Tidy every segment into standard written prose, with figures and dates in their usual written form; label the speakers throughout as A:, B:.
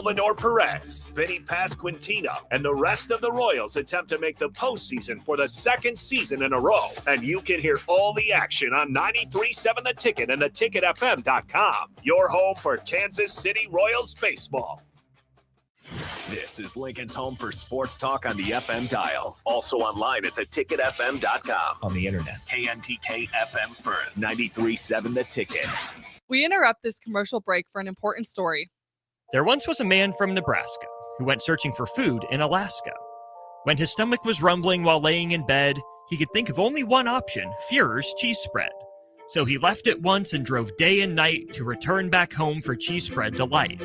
A: Salvador Perez, Vinny Pasquantino, and the rest of the Royals attempt to make the postseason for the second season in a row. And you can hear all the action on 93.7 The Ticket and theticketfm.com. Your home for Kansas City Royals baseball. This is Lincoln's home for sports talk on the FM dial. Also online at theticketfm.com. On the internet, KNTK FM Firth, 93.7 The Ticket.
B: We interrupt this commercial break for an important story.
C: There once was a man from Nebraska who went searching for food in Alaska. When his stomach was rumbling while laying in bed, he could think of only one option, Führer's cheese spread. So he left it once and drove day and night to return back home for cheese spread delight.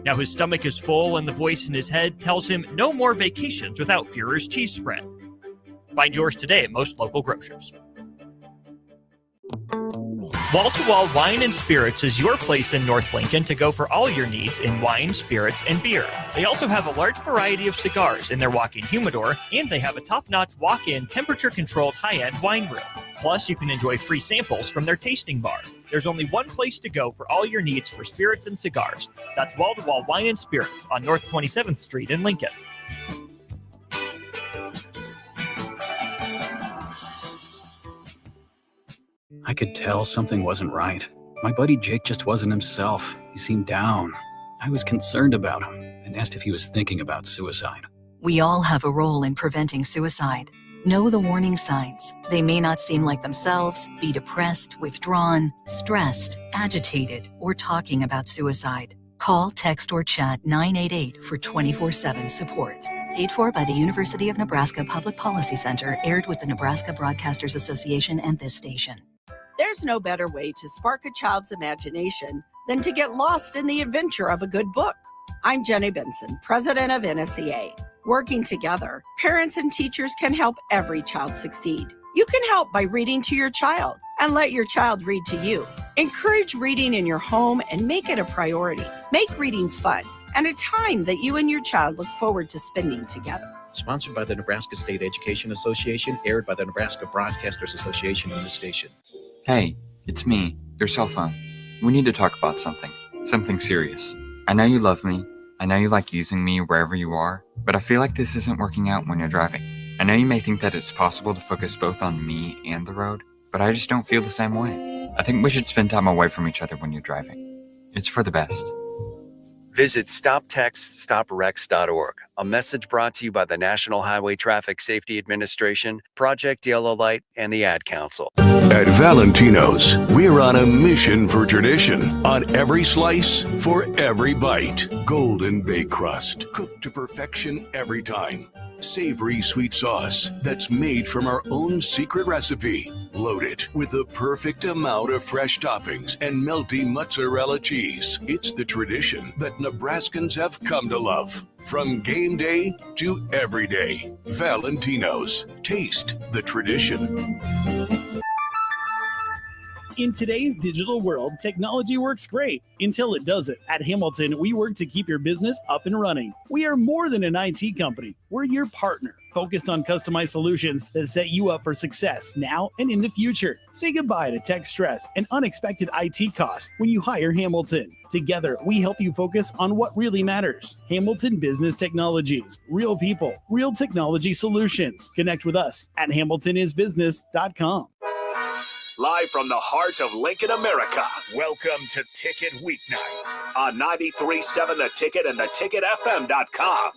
C: Now his stomach is full and the voice in his head tells him no more vacations without Führer's cheese spread. Find yours today at most local grocers. Wall to Wall Wine and Spirits is your place in North Lincoln to go for all your needs in wine, spirits, and beer. They also have a large variety of cigars in their walk-in humidor, and they have a top-notch walk-in temperature-controlled high-end wine room. Plus, you can enjoy free samples from their tasting bar. There's only one place to go for all your needs for spirits and cigars. That's Wall to Wall Wine and Spirits on North 27th Street in Lincoln.
D: I could tell something wasn't right. My buddy Jake just wasn't himself. He seemed down. I was concerned about him and asked if he was thinking about suicide.
E: We all have a role in preventing suicide. Know the warning signs. They may not seem like themselves, be depressed, withdrawn, stressed, agitated, or talking about suicide. Call, text, or chat 988 for 24/7 support. Paid for by the University of Nebraska Public Policy Center, aired with the Nebraska Broadcasters Association and this station.
F: There's no better way to spark a child's imagination than to get lost in the adventure of a good book. I'm Jenny Benson, president of NSEA. Working together, parents and teachers can help every child succeed. You can help by reading to your child and let your child read to you. Encourage reading in your home and make it a priority. Make reading fun and a time that you and your child look forward to spending together.
G: Sponsored by the Nebraska State Education Association, aired by the Nebraska Broadcasters Association on this station.
H: Hey, it's me, your cell phone. We need to talk about something serious. I know you love me. I know you like using me wherever you are, but I feel like this isn't working out when you're driving. I know you may think that it's possible to focus both on me and the road, but I just don't feel the same way. I think we should spend time away from each other when you're driving. It's for the best.
I: Visit StopTextStopWrecks.org. A message brought to you by the National Highway Traffic Safety Administration, Project Yellow Light, and the Ad Council.
J: At Valentino's, we're on a mission for tradition. On every slice, for every bite. Golden baked crust, cooked to perfection every time. Savory sweet sauce that's made from our own secret recipe. Loaded with the perfect amount of fresh toppings and melty mozzarella cheese. It's the tradition that Nebraskans have come to love. From game day to every day. Valentino's. Taste the tradition.
K: In today's digital world, technology works great until it doesn't. At Hamilton, we work to keep your business up and running. We are more than an IT company. We're your partner, focused on customized solutions that set you up for success now and in the future. Say goodbye to tech stress and unexpected IT costs when you hire Hamilton. Together, we help you focus on what really matters. Hamilton Business Technologies. Real people, real technology solutions. Connect with us at hamiltonisbusiness.com.
A: Live from the heart of Lincoln, America, welcome to Ticket Weeknights on 93.7 The Ticket and theticketfm.com.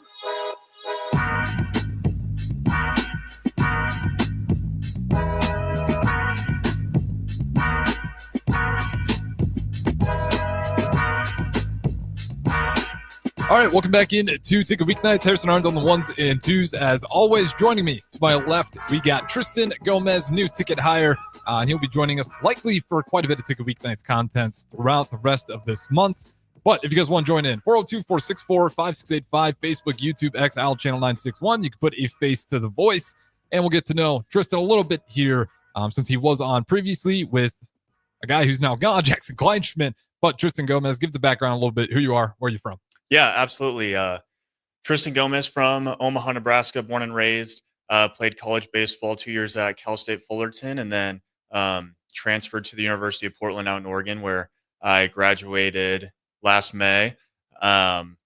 L: All right, welcome back in to Ticket Weeknights. Harrison Arns on the ones and twos. As always, joining me to my left, we got Tristan Gomes, new ticket hire, and he'll be joining us likely for quite a bit of Ticket Weeknights content throughout the rest of this month. But if you guys want to join in, 402-464-5685, Facebook, YouTube, X, Al, Channel 961. You can put a face to the voice, and we'll get to know Tristan a little bit here since he was on previously with a guy who's now gone, Jackson Kleinschmidt. But Tristan Gomes, give the background a little bit, who you are, where you're from.
M: Yeah, absolutely. Tristan Gomes from Omaha, Nebraska, born and raised, played college baseball 2 years at Cal State Fullerton, and then transferred to the University of Portland out in Oregon, where I graduated last May. And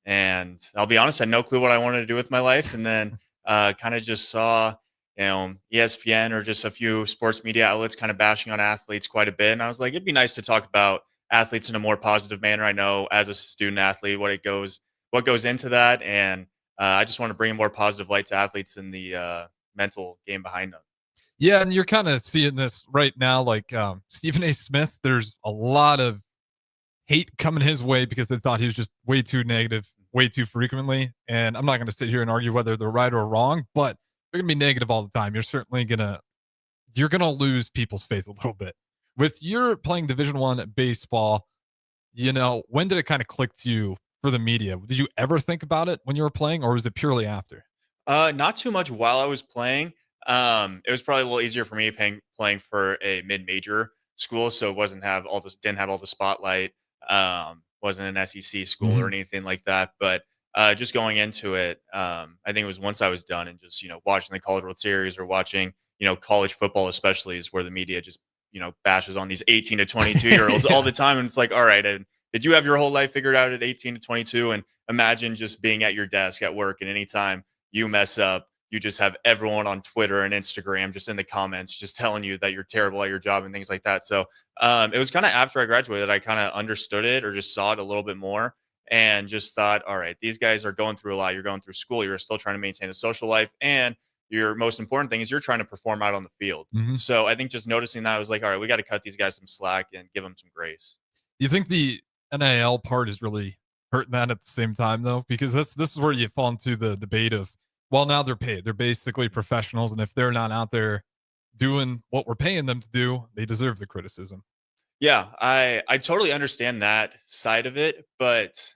M: And I'll be honest, I had no clue what I wanted to do with my life. And then kind of just saw, ESPN or just a few sports media outlets kind of bashing on athletes quite a bit. And I was like, it'd be nice to talk about athletes in a more positive manner. I know as a student athlete what goes into that, and I just want to bring a more positive light to athletes and the mental game behind them.
L: Yeah, and you're kind of seeing this right now. Like Stephen A. Smith, there's a lot of hate coming his way because they thought he was just way too negative, way too frequently. And I'm not going to sit here and argue whether they're right or wrong, but they're going to be negative all the time. You're going to lose people's faith a little bit. With your playing Division 1 baseball, when did it kind of click to you for the media? Did you ever think about it when you were playing, or was it purely after?
M: Not too much while I was playing. It was probably a little easier for me playing for a mid-major school, so it didn't have all the spotlight. Wasn't an SEC school or anything like that. But just going into it, I think it was once I was done and just watching the College World Series or watching college football especially is where the media just bashes on these 18 to 22 year olds all the time, and it's like, all right, and did you have your whole life figured out at 18 to 22? And imagine just being at your desk at work, and anytime you mess up, you just have everyone on Twitter and Instagram just in the comments just telling you that you're terrible at your job and things like that. So it was kind of after I graduated that I kind of understood it or just saw it a little bit more and just thought, all right, these guys are going through a lot. You're going through school. You're still trying to maintain a social life. And your most important thing is you're trying to perform out on the field. So I think just noticing that, I was like, all right, we got to cut these guys some slack and give them some grace.
L: Do you think the NIL part is really hurting that at the same time, though? Because this is where you fall into the debate of, well, now they're paid. They're basically professionals. And if they're not out there doing what we're paying them to do, they deserve the criticism.
M: Yeah, I totally understand that side of it. But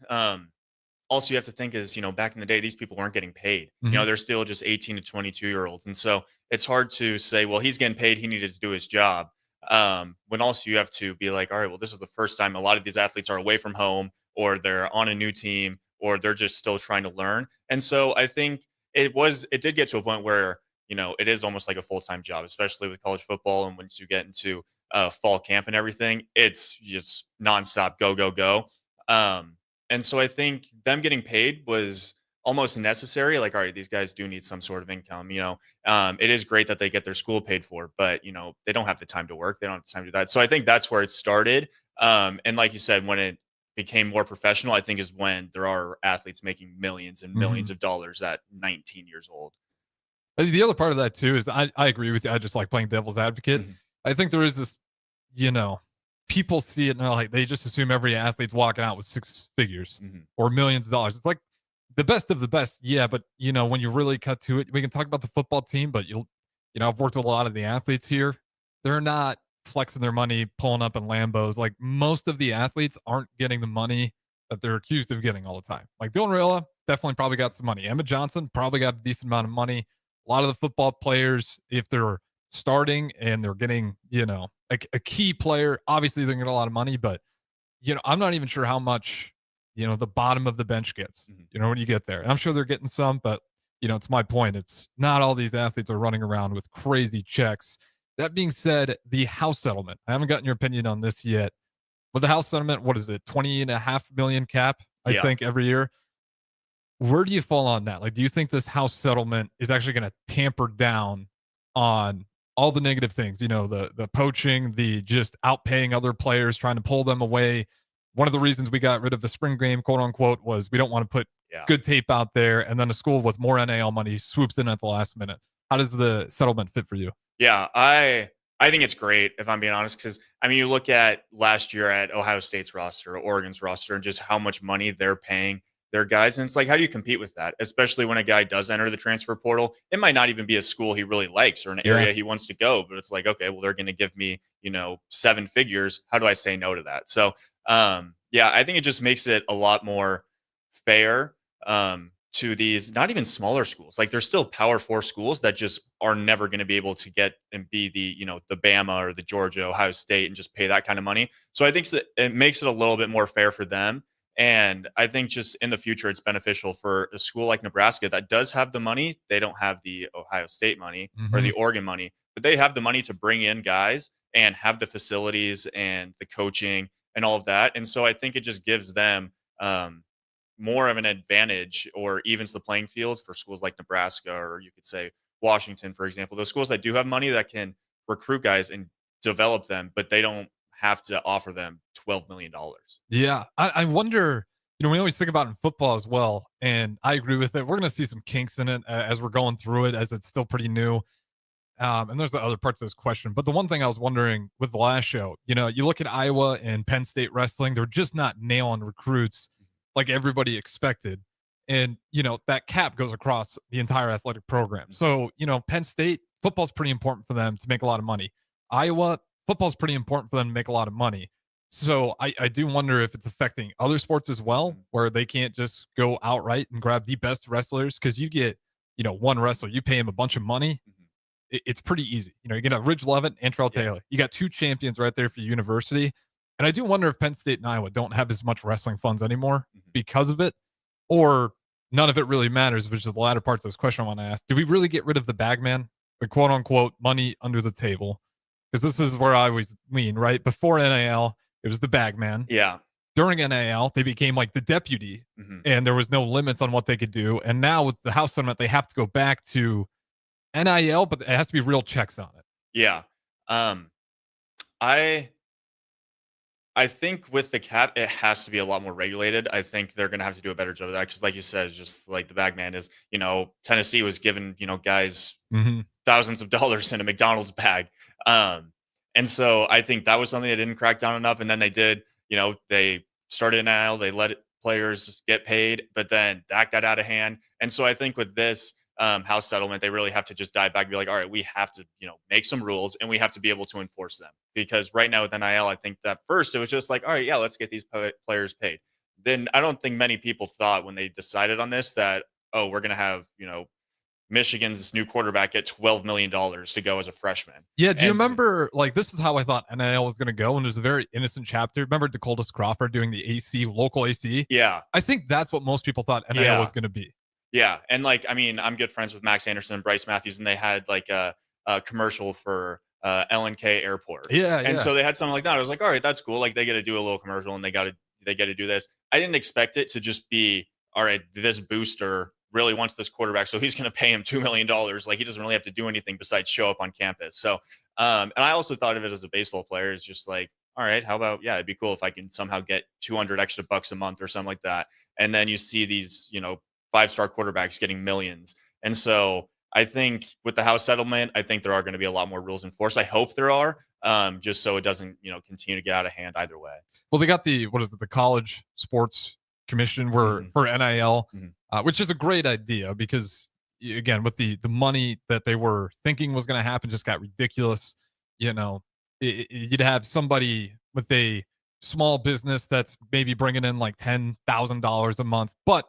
M: also you have to think is, back in the day, these people weren't getting paid. They're still just 18 to 22-year-olds. And so it's hard to say, well, he's getting paid, he needed to do his job. When also you have to be like, all right, well, this is the first time a lot of these athletes are away from home, or they're on a new team, or they're just still trying to learn. And so I think it did get to a point where, it is almost like a full-time job, especially with college football. And once you get into fall camp and everything, it's just nonstop, go, go, go. And so I think them getting paid was almost necessary. Like, all right, these guys do need some sort of income. It is great that they get their school paid for, but they don't have the time to work. They don't have the time to do that. So I think that's where it started. And like you said, when it became more professional, I think is when there are athletes making millions and millions of dollars at 19 years old.
L: The other part of that too is I agree with you. I just like playing devil's advocate. I think there is this, people see it and they just assume every athlete's walking out with six figures or millions of dollars. It's like the best of the best. Yeah. But when you really cut to it, we can talk about the football team, but I've worked with a lot of the athletes here. They're not flexing their money, pulling up in Lambos. Like most of the athletes aren't getting the money that they're accused of getting all the time. Like Dylan Raiola definitely probably got some money. Emma Johnson probably got a decent amount of money. A lot of the football players, if they're starting and they're getting, a key player, obviously they're going to get a lot of money, but, I'm not even sure how much, the bottom of the bench gets, when you get there. And I'm sure they're getting some, but, to my point, it's not all these athletes are running around with crazy checks. That being said, the house settlement, I haven't gotten your opinion on this yet. But the house settlement, what is it? 20.5 million cap, I think, every year. Where do you fall on that? Like, do you think this house settlement is actually going to tamper down on all the negative things, the poaching, the just outpaying other players, trying to pull them away? One of the reasons we got rid of the spring game, quote unquote, was we don't want to put good tape out there. And then a school with more NIL money swoops in at the last minute. How does the settlement fit for you?
M: Yeah, I think it's great, if I'm being honest, because you look at last year at Ohio State's roster, Oregon's roster, and just how much money they're paying their guys. And it's like, how do you compete with that? Especially when a guy does enter the transfer portal. It might not even be a school he really likes or an area he wants to go, but it's like, okay, well, they're going to give me, 7 figures. How do I say no to that? So, I think it just makes it a lot more fair to these, not even smaller schools. Like there's still Power 4 schools that just are never going to be able to get and be the, the Bama or the Georgia, Ohio State, and just pay that kind of money. So I think it makes it a little bit more fair for them. And I think just in the future, it's beneficial for a school like Nebraska that does have the money. They don't have the Ohio State money or the Oregon money, but they have the money to bring in guys and have the facilities and the coaching and all of that. And so I think it just gives them more of an advantage or evens the playing field for schools like Nebraska, or you could say Washington, for example. Those schools that do have money that can recruit guys and develop them, but they don't have to offer them $12 million.
L: Yeah, I wonder. We always think about it in football as well, and I agree with it. We're going to see some kinks in it as we're going through it, as it's still pretty new. And there's the other parts of this question. But the one thing I was wondering with the last show, you look at Iowa and Penn State wrestling, they're just not nailing recruits like everybody expected. And, that cap goes across the entire athletic program. So, Penn State football's pretty important for them to make a lot of money. Iowa football's pretty important for them to make a lot of money. So I do wonder if it's affecting other sports as well, where they can't just go outright and grab the best wrestlers. Cause you get, one wrestler, you pay him a bunch of money. It's pretty easy. You get Ridge Levitt and Terrell Taylor. You got two champions right there for your university. And I do wonder if Penn State and Iowa don't have as much wrestling funds anymore because of it, or none of it really matters, which is the latter parts of this question I want to ask. Do we really get rid of the bagman, the quote unquote money under the table? Because this is where I always lean, right? Before NIL, it was the bagman.
M: Yeah.
L: During NIL, they became like the deputy, and there was no limits on what they could do. And now with the House Settlement, they have to go back to NIL, but it has to be real checks on it.
M: Yeah. I think with the cap, it has to be a lot more regulated. I think they're going to have to do a better job of that. Cause like you said, it's just like the bagman is, Tennessee was giving, guys thousands of dollars in a McDonald's bag. And so I think that was something they didn't crack down enough. And then they did, they started NIL, they let players get paid, but then that got out of hand. And so I think with this House settlement, they really have to just dive back and be like, all right, we have to, make some rules and we have to be able to enforce them. Because right now with NIL, I think that first it was just like, all right, yeah, let's get these players paid. Then I don't think many people thought when they decided on this that, oh, we're going to have, Michigan's new quarterback get $12 million to go as a freshman.
L: Yeah. Do you remember, this is how I thought NIL was going to go? And there's a very innocent chapter. Remember Dakotas Crawford doing the AC, local AC?
M: Yeah.
L: I think that's what most people thought NIL was going to be.
M: Yeah. And I'm good friends with Max Anderson and Bryce Matthews, and they had a commercial for LNK Airport.
L: Yeah.
M: And so they had something like that. I was like, all right, that's cool. Like they got to do a little commercial and they got to do this. I didn't expect it to just be, all right, this booster really wants this quarterback, so he's going to pay him $2 million. Like he doesn't really have to do anything besides show up on campus. So, and I also thought of it as a baseball player. It's just like, all right, how about, it'd be cool if I can somehow get 200 extra bucks a month or something like that. And then you see these, 5-star quarterbacks getting millions. And so I think with the House settlement, I think there are going to be a lot more rules enforced. I hope there are, just so it doesn't, continue to get out of hand either way.
L: Well, they got the College Sports Commission for NIL, which is a great idea because, again, with the money that they were thinking was going to happen just got ridiculous. You'd have somebody with a small business that's maybe bringing in like $10,000 a month, but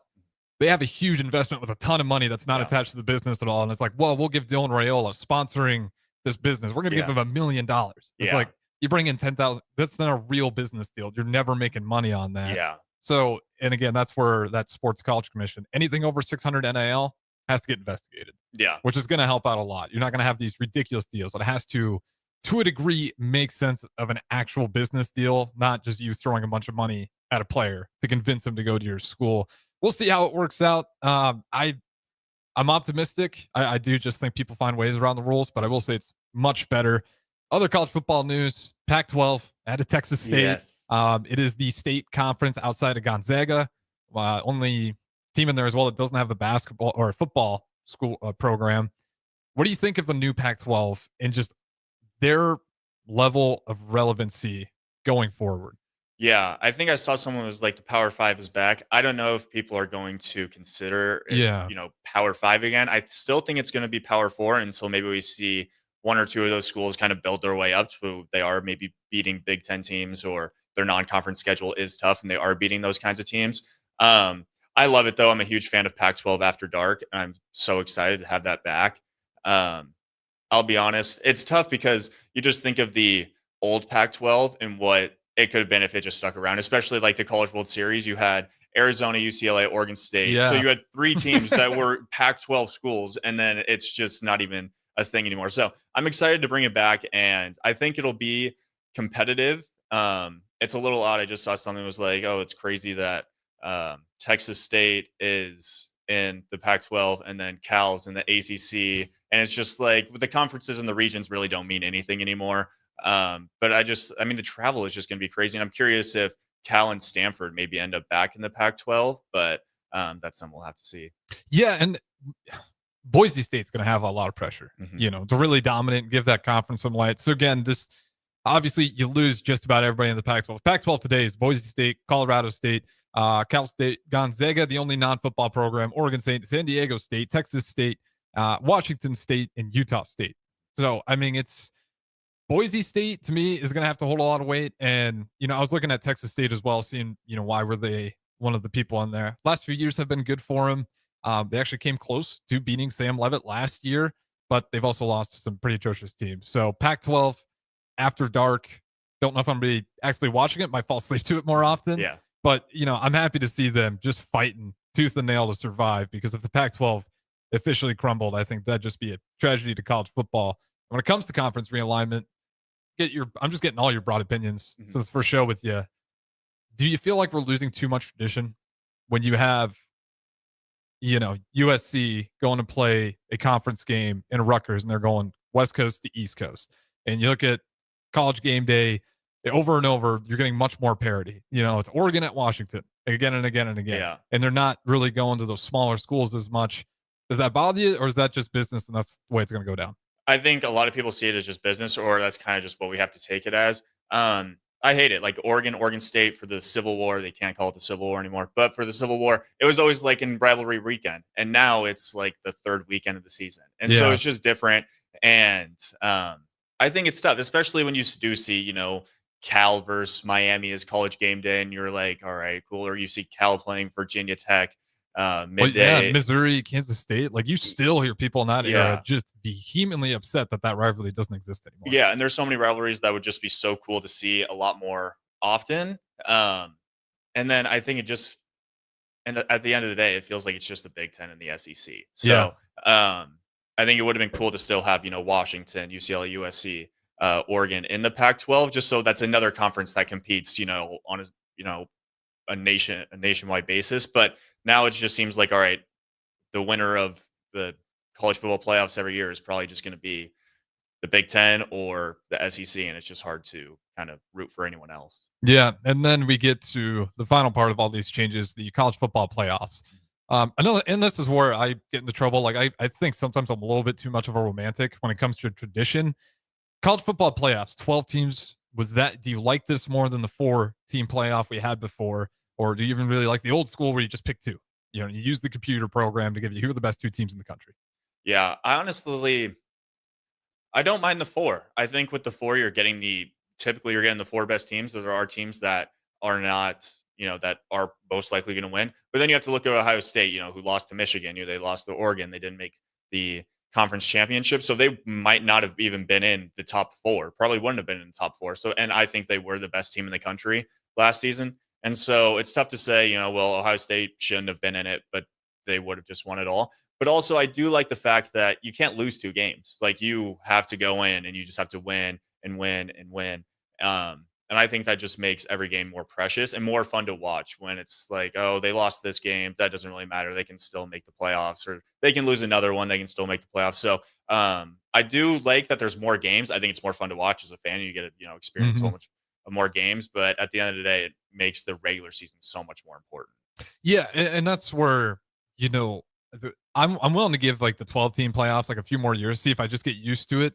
L: they have a huge investment with a ton of money that's not attached to the business at all. And it's like, well, we'll give Dylan Raiola sponsoring this business. We're going to give him $1 million. It's like you bring in 10,000. That's not a real business deal. You're never making money on that.
M: Yeah.
L: So, and again, that's where that Sports College Commission, anything over 600 NIL has to get investigated.
M: Yeah.
L: Which is going to help out a lot. You're not going to have these ridiculous deals. It has to a degree, make sense of an actual business deal, not just you throwing a bunch of money at a player to convince him to go to your school. We'll see how it works out. I'm optimistic. I do just think people find ways around the rules, but I will say it's much better. Other college football news, Pac-12 at Texas State.
M: Yes.
L: It is the state conference outside of Gonzaga. Only team in there as well that doesn't have a basketball or a football school program. What do you think of the new Pac-12 and just their level of relevancy going forward?
M: Yeah, I think I saw someone was like the Power 5 is back. I don't know if people are going to consider it, Power 5 again. I still think it's going to be Power 4 until maybe we see one or two of those schools kind of build their way up to who they are maybe beating Big Ten teams, or their non-conference schedule is tough and they are beating those kinds of teams. I love it though. I'm a huge fan of Pac-12 After Dark, and I'm so excited to have that back. I'll be honest, it's tough because you just think of the old Pac-12 and what it could have been if it just stuck around, especially like the College World Series. You had Arizona, UCLA, Oregon State.
L: Yeah.
M: So you had three teams that were Pac-12 schools, and then it's just not even a thing anymore. So I'm excited to bring it back, and I think it'll be competitive. It's a little odd. I just saw something that was like, oh, it's crazy that Texas State is in the Pac-12, and then Cal's in the ACC. And it's just like the conferences and the regions really don't mean anything anymore. But I mean, the travel is just going to be crazy. And I'm curious if Cal and Stanford maybe end up back in the Pac-12, but that's something we'll have to see.
L: Yeah, and Boise State's going to have a lot of pressure, to really dominate and give that conference some light. So again, this obviously you lose just about everybody in the Pac-12. Pac-12 today is Boise State, Colorado State, Cal State, Gonzaga, the only non-football program, Oregon State, San Diego State, Texas State, Washington State, and Utah State. So, I mean, it's Boise State to me is going to have to hold a lot of weight. And, I was looking at Texas State as well, seeing, why were they one of the people on there. Last few years have been good for them. They actually came close to beating Sam Levitt last year, but they've also lost to some pretty atrocious teams. So Pac-12 after dark, don't know if I'm going to be actually watching it. Might fall asleep to it more often.
M: Yeah.
L: But, I'm happy to see them just fighting tooth and nail to survive, because if the Pac-12 officially crumbled, I think that'd just be a tragedy to college football. When it comes to conference realignment, I'm just getting all your broad opinions since it's the first show with you. Do you feel like we're losing too much tradition when you have, USC going to play a conference game in Rutgers and they're going West Coast to East Coast? And you look at College Game Day, over and over, you're getting much more parity. It's Oregon at Washington again and again and again.
M: Yeah.
L: And they're not really going to those smaller schools as much. Does that bother you, or is that just business and that's the way it's going to go down?
M: I think a lot of people see it as just business, or that's kind of just what we have to take it as. I hate it. Like Oregon State for the Civil War. They can't call it the Civil War anymore. But for the Civil War, it was always like in rivalry weekend. And now it's like the third weekend of the season. And so it's just different. And I think it's tough, especially when you do see, Cal versus Miami is College Game Day. And you're like, all right, cool. Or you see Cal playing Virginia Tech midday.
L: Missouri, Kansas State. Like, you still hear people in that era just vehemently upset that rivalry doesn't exist anymore.
M: Yeah, and there's so many rivalries that would just be so cool to see a lot more often. And then I think at the end of the day, it feels like it's just the Big Ten and the SEC. So I think it would have been cool to still have, Washington, UCLA, USC, Oregon in the Pac-12, just so that's another conference that competes, on a nationwide basis. But now it just seems like, all right, the winner of the college football playoffs every year is probably just going to be the Big Ten or the SEC, and it's just hard to kind of root for anyone else.
L: Yeah, and then we get to the final part of all these changes, the college football playoffs. And this is where I get into trouble. Like, I think sometimes I'm a little bit too much of a romantic when it comes to tradition. College football playoffs, 12 teams. Do you like this more than the 4-team playoff we had before? Or do you even really like the old school where you just pick 2? You use the computer program to give you who are the best 2 teams in the country.
M: Yeah, I don't mind the 4. I think with the 4, typically you're getting the 4 best teams. There are teams that are not, that are most likely going to win. But then you have to look at Ohio State, who lost to Michigan. They lost to Oregon. They didn't make the conference championship. So they might not have even been in the top 4, probably wouldn't have been in the top 4. So, and I think they were the best team in the country last season. And so it's tough to say, well, Ohio State shouldn't have been in it, but they would have just won it all. But also, I do like the fact that you can't lose 2 games. Like, you have to go in and you just have to win and win and win. And I think that just makes every game more precious and more fun to watch when it's like, oh, they lost this game. That doesn't really matter. They can still make the playoffs, or they can lose another one. They can still make the playoffs. So I do like that there's more games. I think it's more fun to watch as a fan. You get to, experience so much more games. But at the end of the day, it makes the regular season so much more important.
L: Yeah, and that's where, I'm willing to give like the 12-team playoffs like a few more years, see if I just get used to it.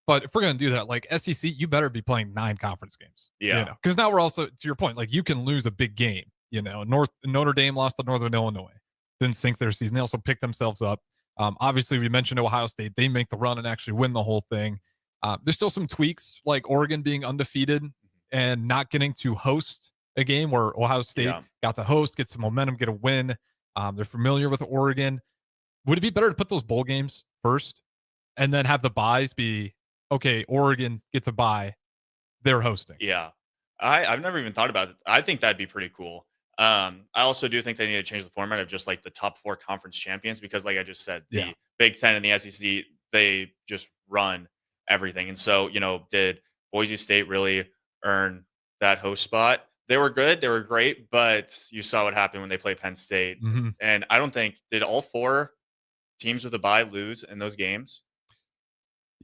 L: But if we're going to do that, like SEC, you better be playing 9 conference games.
M: Yeah.
L: Because now we're also, to your point, like, you can lose a big game. Notre Dame lost to Northern Illinois, didn't sink their season. They also picked themselves up. Obviously, we mentioned Ohio State. They make the run and actually win the whole thing. There's still some tweaks, like Oregon being undefeated and not getting to host a game, where Ohio State got to host, get some momentum, get a win. They're familiar with Oregon. Would it be better to put those bowl games first and then have the buys be, okay, Oregon gets a bye, they're hosting?
M: Yeah. I've never even thought about it. I think that'd be pretty cool. I also do think they need to change the format of just like the top 4 conference champions, because like I just said, the Big Ten and the SEC, they just run everything. And so, did Boise State really earn that host spot? they were good. They were great, but you saw what happened when they played Penn State.
L: Mm-hmm.
M: And I don't think, did all 4 teams with a bye lose in those games?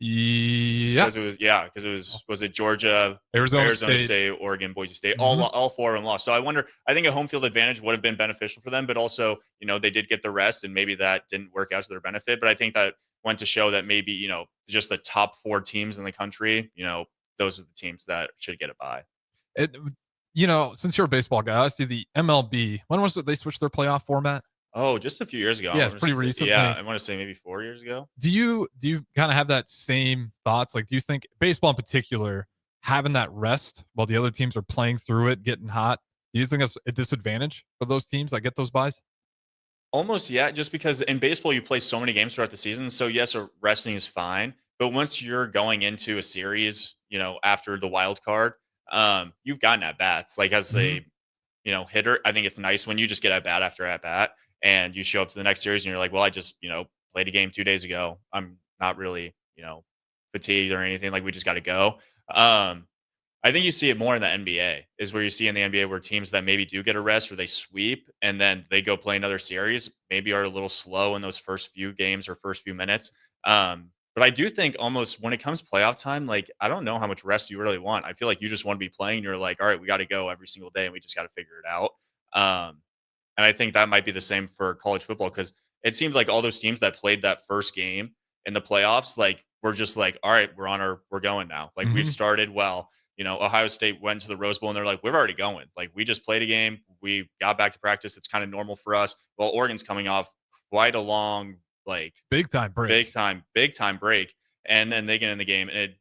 L: Yeah.
M: Because was it Georgia,
L: Arizona
M: State, Oregon, Boise State?
L: Mm-hmm.
M: All 4 of them lost. So I think a home field advantage would have been beneficial for them, but also, they did get the rest and maybe that didn't work out to their benefit. But I think that went to show that maybe, just the top 4 teams in the country, those are the teams that should get a bye.
L: Since you're a baseball guy, I see the MLB. When was it they switched their playoff format?
M: Oh, just a few years ago.
L: Yeah, it's pretty recent.
M: Yeah, I want to say maybe 4 years ago.
L: Do you kind of have that same thoughts? Like, do you think baseball in particular, having that rest while the other teams are playing through it, getting hot, do you think that's a disadvantage for those teams that get those buys?
M: Almost, yeah, just because in baseball you play so many games throughout the season. So yes, resting is fine. But once you're going into a series, after the wild card, you've gotten at bats. Like as a hitter, I think it's nice when you just get at bat after at bat. And you show up to the next series and you're like, well, I just, played a game 2 days ago. I'm not really, fatigued or anything. Like we just got to go. I think you see it more in the NBA is where you see in the NBA where teams that maybe do get a rest or they sweep and then they go play another series, maybe are a little slow in those first few games or first few minutes. But I do think almost when it comes playoff time, like, I don't know how much rest you really want. I feel like you just want to be playing. You're like, all right, we got to go every single day and we just got to figure it out. And I think that might be the same for college football because it seems like all those teams that played that first game in the playoffs, like, we're just like, all right, we're going now. Like, we've started well. Ohio State went to the Rose Bowl and they're like, we're already going. Like, we just played a game. We got back to practice. It's kind of normal for us. Well, Oregon's coming off quite a long, like, big time break. And then they get in the game. And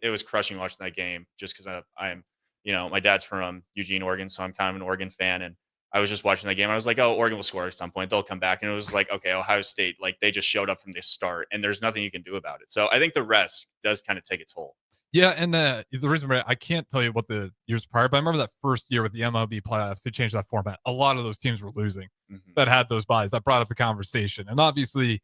M: it was crushing watching that game just because I'm, my dad's from Eugene, Oregon. So I'm kind of an Oregon fan. And I was just watching that game. I was like, oh, Oregon will score at some point. They'll come back. And it was like, okay, Ohio State, like, they just showed up from the start and there's nothing you can do about it. So I think the rest does kind of take a toll.
L: Yeah, and the reason why I can't tell you what the years prior, but I remember that first year with the MLB playoffs, they changed that format. A lot of those teams were losing that had those buys. That brought up the conversation. And obviously,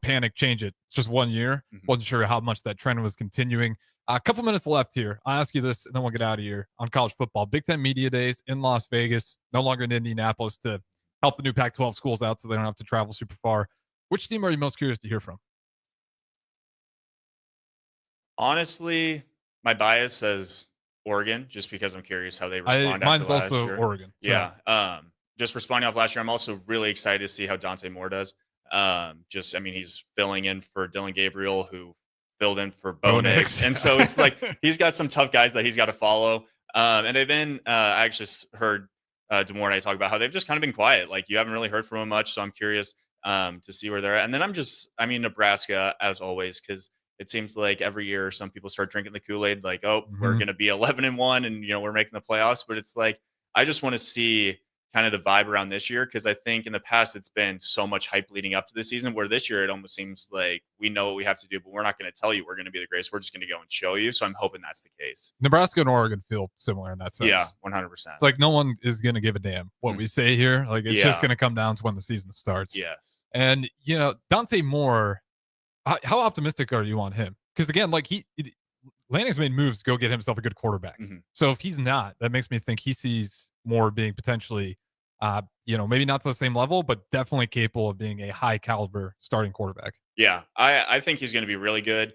L: panic, change it. It's just 1 year. Wasn't sure how much that trend was continuing. A couple minutes left here. I'll ask you this, and then we'll get out of here on college football. Big Ten Media Days in Las Vegas, no longer in Indianapolis to help the new Pac-12 schools out so they don't have to travel super far. Which team are you most curious to hear from?
M: Honestly, my bias says Oregon, just because I'm curious how they respond.
L: Mine's
M: after
L: also
M: last year.
L: Oregon. So.
M: Yeah. Just responding off last year, I'm also really excited to see how Dante Moore does. He's filling in for Dylan Gabriel, who filled in for Bo Nix. And so it's like he's got some tough guys that he's got to follow. And they've been, I actually heard DeMore and I talk about how they've just kind of been quiet. Like, you haven't really heard from them much. So I'm curious to see where they're at. And then Nebraska, as always, because it seems like every year some people start drinking the Kool-Aid, like, oh, we're going to be 11-1 and, we're making the playoffs. But it's like, I just want to see kind of the vibe around this year, because I think in the past it's been so much hype leading up to the season, where this year it almost seems like we know what we have to do, but we're not going to tell you we're going to be the greatest. We're just going to go and show you. So I'm hoping that's the case.
L: Nebraska and Oregon feel similar in that sense.
M: Yeah, 100%.
L: It's like no one is going to give a damn what we say here. Like, it's just going to come down to when the season starts.
M: Yes.
L: And, Dante Moore, how optimistic are you on him? Because again, like Lanning's made moves to go get himself a good quarterback. So if he's not, that makes me think he sees Moore being potentially, maybe not to the same level, but definitely capable of being a high caliber starting quarterback.
M: Yeah, I think he's going to be really good.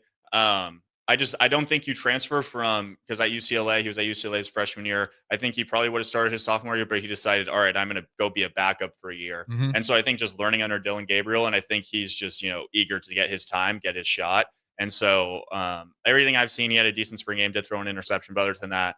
M: I don't think you transfer from, because at UCLA, he was at UCLA his freshman year. I think he probably would have started his sophomore year, but he decided, all right, I'm going to go be a backup for a year. And so I think just learning under Dylan Gabriel, and I think he's just, eager to get his time, get his shot. And so everything I've seen, he had a decent spring game, did throw an interception, but other than that,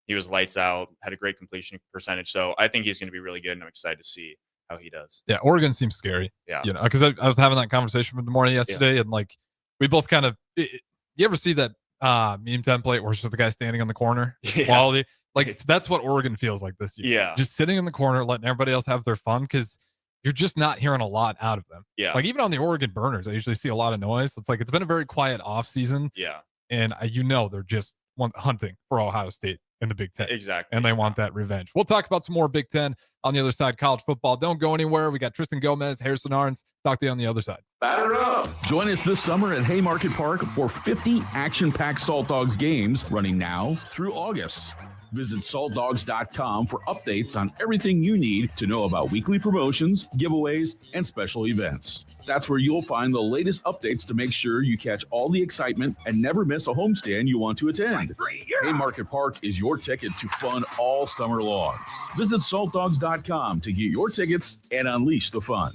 M: he was lights out, had a great completion percentage. So I think he's going to be really good, and I'm excited to see how he does.
L: Yeah, Oregon seems scary.
M: Yeah.
L: Because I was having that conversation with DeMore yesterday, and like we both kind of, you ever see that meme template where it's just the guy standing on the corner? Quality. Like, that's what Oregon feels like this year.
M: Yeah.
L: Just sitting in the corner, letting everybody else have their fun, because you're just not hearing a lot out of them.
M: Yeah.
L: Like, even on the Oregon Burners, I usually see a lot of noise. It's like, it's been a very quiet off season.
M: Yeah.
L: And they're just hunting for Ohio State in the Big Ten.
M: Exactly.
L: And they want that revenge. We'll talk about some more Big Ten on the other side, college football. Don't go anywhere. We got Tristan Gomes, Harrison Arens. Talk to you on the other side.
N: Batter up. Join us this summer at Haymarket Park for 50 action-packed Salt Dogs games running now through August. Visit saltdogs.com for updates on everything you need to know about weekly promotions, giveaways, and special events. That's where you'll find the latest updates to make sure you catch all the excitement and never miss a homestand you want to attend. Haymarket Park is your ticket to fun all summer long. Visit saltdogs.com to get your tickets and unleash the fun.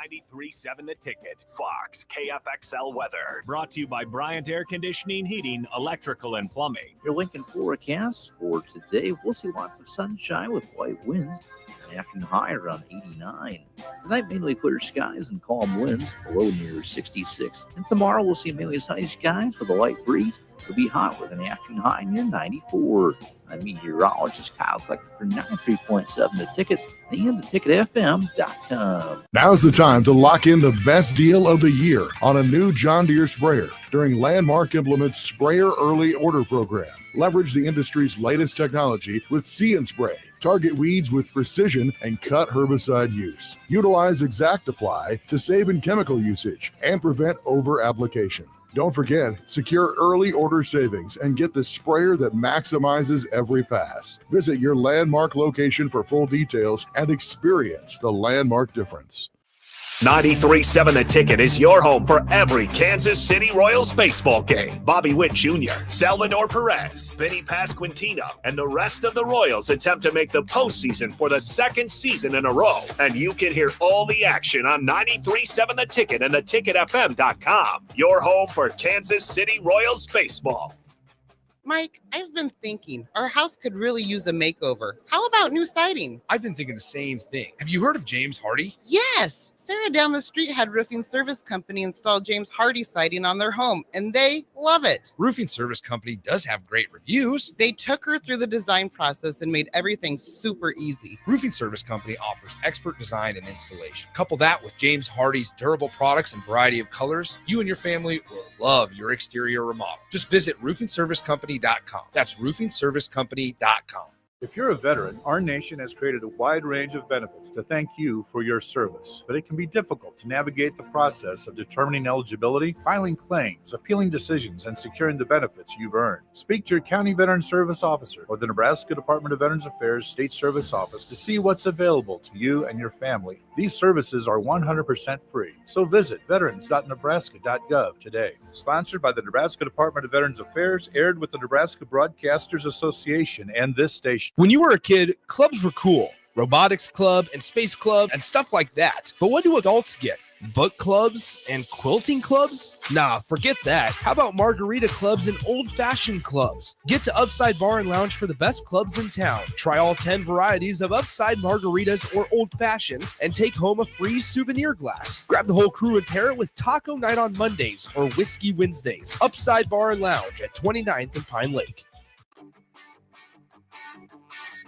A: 93.7 The Ticket, Fox, KFXL weather. Brought to you by Bryant Air Conditioning, Heating, Electrical, and Plumbing.
O: Your Lincoln forecast for today, we'll see lots of sunshine with light winds. An afternoon high around 89. Tonight, mainly clear skies and calm winds, below near 66. And tomorrow, we'll see mainly sunny skies with a light breeze. It'll be hot with an afternoon high near 94. I'm meteorologist Kyle Flecker for 93.7 The Ticket and theticketfm.com.
P: Now's the time to lock in the best deal of the year on a new John Deere sprayer during Landmark Implement's Sprayer Early Order Program. Leverage the industry's latest technology with See and Spray. Target weeds with precision and cut herbicide use. Utilize Exact Apply to save in chemical usage and prevent over-application. Don't forget, secure early order savings and get the sprayer that maximizes every pass. Visit your Landmark location for full details and experience the Landmark difference.
A: 93.7 The Ticket is your home for every Kansas City Royals baseball game. Bobby Witt Jr., Salvador Perez, Vinny Pasquantino, and the rest of the Royals attempt to make the postseason for the second season in a row. And you can hear all the action on 93.7 The Ticket and theticketfm.com. Your home for Kansas City Royals baseball.
Q: Mike, I've been thinking our house could really use a makeover. How about new siding?
R: I've been thinking the same thing. Have you heard of James Hardy?
Q: Yes! Sarah down the street had Roofing Service Company install James Hardy siding on their home, and they love it.
R: Roofing Service Company does have great reviews.
Q: They took her through the design process and made everything super easy.
R: Roofing Service Company offers expert design and installation. Couple that with James Hardy's durable products and variety of colors, you and your family will love your exterior remodel. Just visit roofingservicecompany.com. That's roofingservicecompany.com.
S: If you're a veteran, our nation has created a wide range of benefits to thank you for your service, but it can be difficult to navigate the process of determining eligibility, filing claims, appealing decisions, and securing the benefits you've earned. Speak to your County Veteran Service Officer or the Nebraska Department of Veterans Affairs State Service Office to see what's available to you and your family. These services are 100% free, so visit veterans.nebraska.gov today. Sponsored by the Nebraska Department of Veterans Affairs, aired with the Nebraska Broadcasters Association and this station.
R: When you were a kid, clubs were cool. Robotics club and space club and stuff like that. But what do adults get? Book clubs and quilting clubs? Nah, forget that. How about margarita clubs and old-fashioned clubs? Get to Upside Bar and Lounge for the best clubs in town. Try all 10 varieties of Upside margaritas or old fashions and take home a free souvenir glass. Grab the whole crew and pair it with Taco Night on Mondays or Whiskey Wednesdays. Upside Bar and Lounge at 29th and Pine Lake.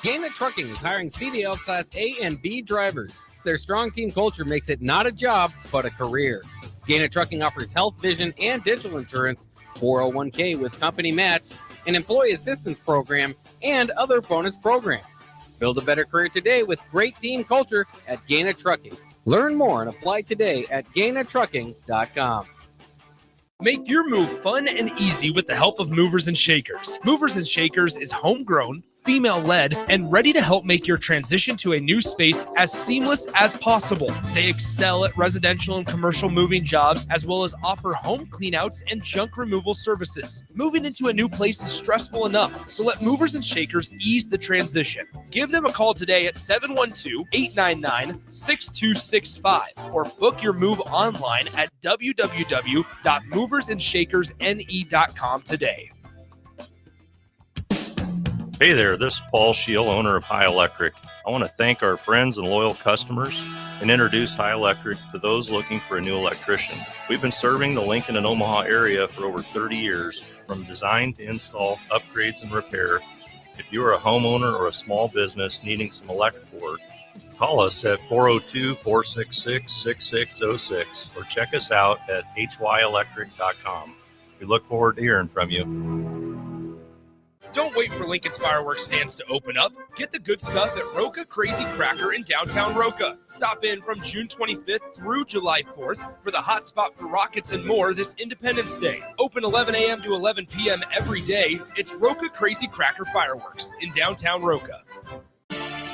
T: Gaina Trucking is hiring CDL Class A and B drivers. Their strong team culture makes it not a job, but a career. Gaina Trucking offers health, vision, and dental insurance, 401k with company match, an employee assistance program, and other bonus programs. Build a better career today with great team culture at Gaina Trucking. Learn more and apply today at GainaTrucking.com.
U: Make your move fun and easy with the help of Movers and Shakers. Movers and Shakers is homegrown, female-led, and ready to help make your transition to a new space as seamless as possible. They excel at residential and commercial moving jobs, as well as offer home cleanouts and junk removal services. Moving into a new place is stressful enough, so let Movers and Shakers ease the transition. Give them a call today at 712-899-6265 or book your move online at www.moversandShakersNE.com today.
V: Hey there, this is Paul Scheel, owner of High Electric. I want to thank our friends and loyal customers and introduce High Electric to those looking for a new electrician. We've been serving the Lincoln and Omaha area for over 30 years, from design to install, upgrades, and repair. If you are a homeowner or a small business needing some electrical work, call us at 402-466-6606 or check us out at hyelectric.com. We look forward to hearing from you.
W: Don't
U: wait for Lincoln's fireworks stands to open up. Get the good stuff at Roca Crazy Cracker in downtown Roca. Stop in from June 25th through July 4th for the hot spot for rockets and more this Independence Day. Open 11 a.m. to 11 p.m. every day. It's Roca Crazy Cracker Fireworks in downtown Roca.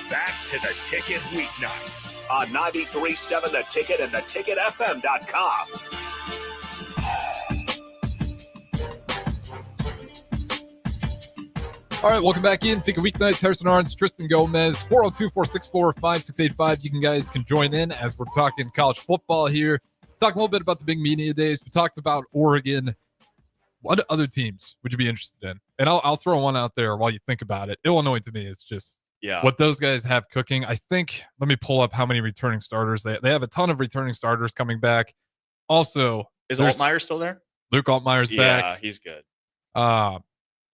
A: Back to the Ticket Weeknights on 93.7 The Ticket and theticketfm.com.
L: All right, welcome back in. Ticket Weeknights. Harrison Arens, Tristan Gomez, 402-464-5685. You guys can join in as we're talking college football here. Talk a little bit about the big media days. We talked about Oregon. What other teams would you be interested in? And I'll throw one out there while you think about it. Illinois, to me, is just what those guys have cooking. I think, let me pull up how many returning starters. They have a ton of returning starters coming back. Also,
M: is Altmaier still there?
L: Luke Altmaier's back.
M: Yeah, he's good.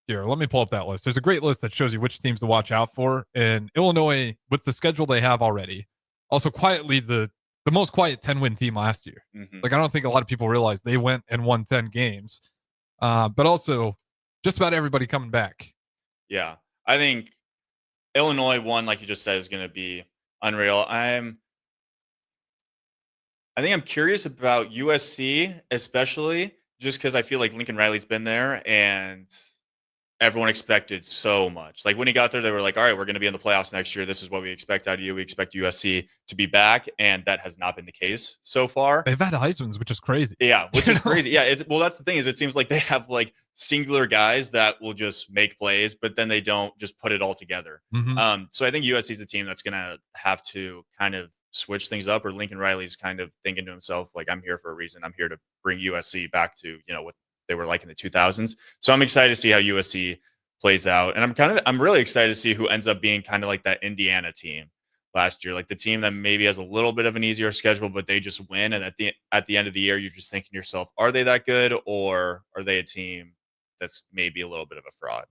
L: Here, let me pull up that list. There's a great list that shows you which teams to watch out for. And Illinois, with the schedule they have already, also quietly the most quiet 10-win team last year.
M: Mm-hmm.
L: Like, I don't think a lot of people realize they went and won 10 games. But also, just about everybody coming back.
M: Yeah, I think Illinois, one, like you just said, is going to be unreal. I think I'm curious about USC, especially just because I feel like Lincoln Riley's been there and everyone expected so much. Like when he got there, they were like, all right, we're going to be in the playoffs next year. This is what we expect out of you. We expect USC to be back. And that has not been the case so far.
L: They've had Heisman's, which is crazy.
M: Yeah, which is crazy. Yeah, that's the thing is it seems like they have like singular guys that will just make plays, but then they don't just put it all together.
L: Mm-hmm.
M: So I think USC is a team that's going to have to kind of switch things up, or Lincoln Riley's kind of thinking to himself, like, I'm here for a reason. I'm here to bring USC back to, what they were like in the 2000s. So I'm excited to see how USC plays out. And I'm really excited to see who ends up being kind of like that Indiana team last year, like the team that maybe has a little bit of an easier schedule, but they just win. And at the end of the year, you're just thinking to yourself, are they that good, or are they a team that's maybe a little bit of a fraud?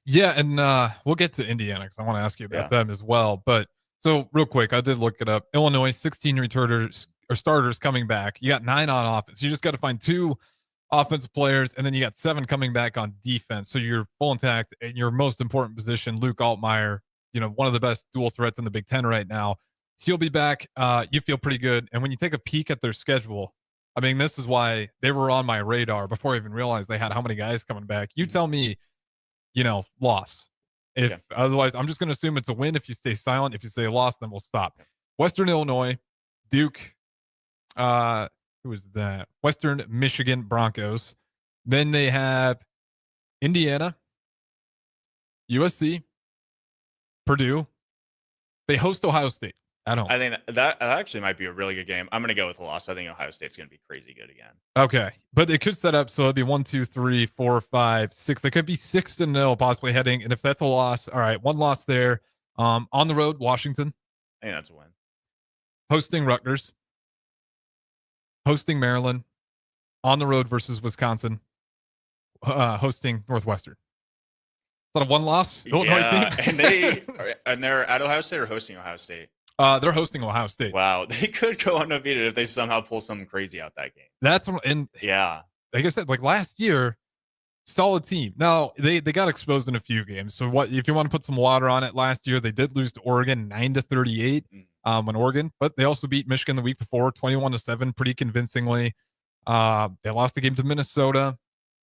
L: Yeah. And we'll get to Indiana because I want to ask you about them as well. But so real quick, I did look it up. Illinois, 16 returners or starters coming back. You got 9 on offense. You just got to find 2 offensive players, and then you got 7 coming back on defense. So you're full intact in your most important position. Luke Altmaier, one of the best dual threats in the Big Ten right now. He'll be back. You feel pretty good. And when you take a peek at their schedule, I mean, this is why they were on my radar before I even realized they had how many guys coming back. You tell me, loss. Otherwise, I'm just going to assume it's a win if you stay silent. If you say loss, then we'll stop. Western Illinois, Duke, who is that? Western Michigan Broncos. Then they have Indiana, USC, Purdue. They host Ohio State at home.
M: I think that actually might be a really good game. I'm going to go with a loss. I think Ohio State's going to be crazy good again.
L: Okay. But it could set up so it'd be 1, 2, 3, 4, 5, 6. They could be 6-0 possibly heading. And if that's a loss, all right, 1 loss there. On the road, Washington.
M: I think that's a win.
L: Hosting Rutgers. Hosting Maryland, on the road versus Wisconsin, hosting Northwestern. Is that a 1 loss?
M: Yeah, and they're at Ohio State or hosting Ohio State?
L: They're hosting Ohio State.
M: Wow, they could go undefeated if they somehow pull something crazy out that game.
L: That's and
M: yeah,
L: like I said, like last year, solid team. Now they got exposed in a few games. So what if you want to put some water on it? Last year they did lose to Oregon 9-38. When Oregon, but they also beat Michigan the week before 21-7 pretty convincingly. They lost the game to Minnesota,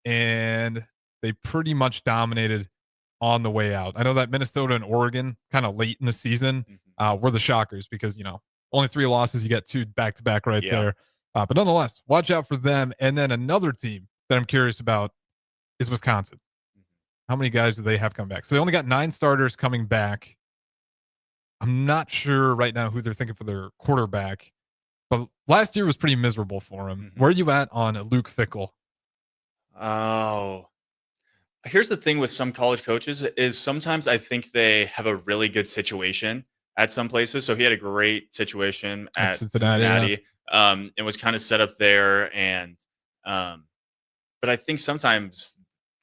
L: and they pretty much dominated on the way out. I know that Minnesota and Oregon kind of late in the season were the shockers because, only 3 losses. You get 2 back-to-back right there. But nonetheless, watch out for them. And then another team that I'm curious about is Wisconsin. How many guys do they have come back? So they only got 9 starters coming back. I'm not sure right now who they're thinking for their quarterback, but last year was pretty miserable for him. Where are you at on Luke Fickell?
M: Oh, here's the thing with some college coaches is sometimes I think they have a really good situation at some places. So he had a great situation at Cincinnati and was kind of set up there. And, but I think sometimes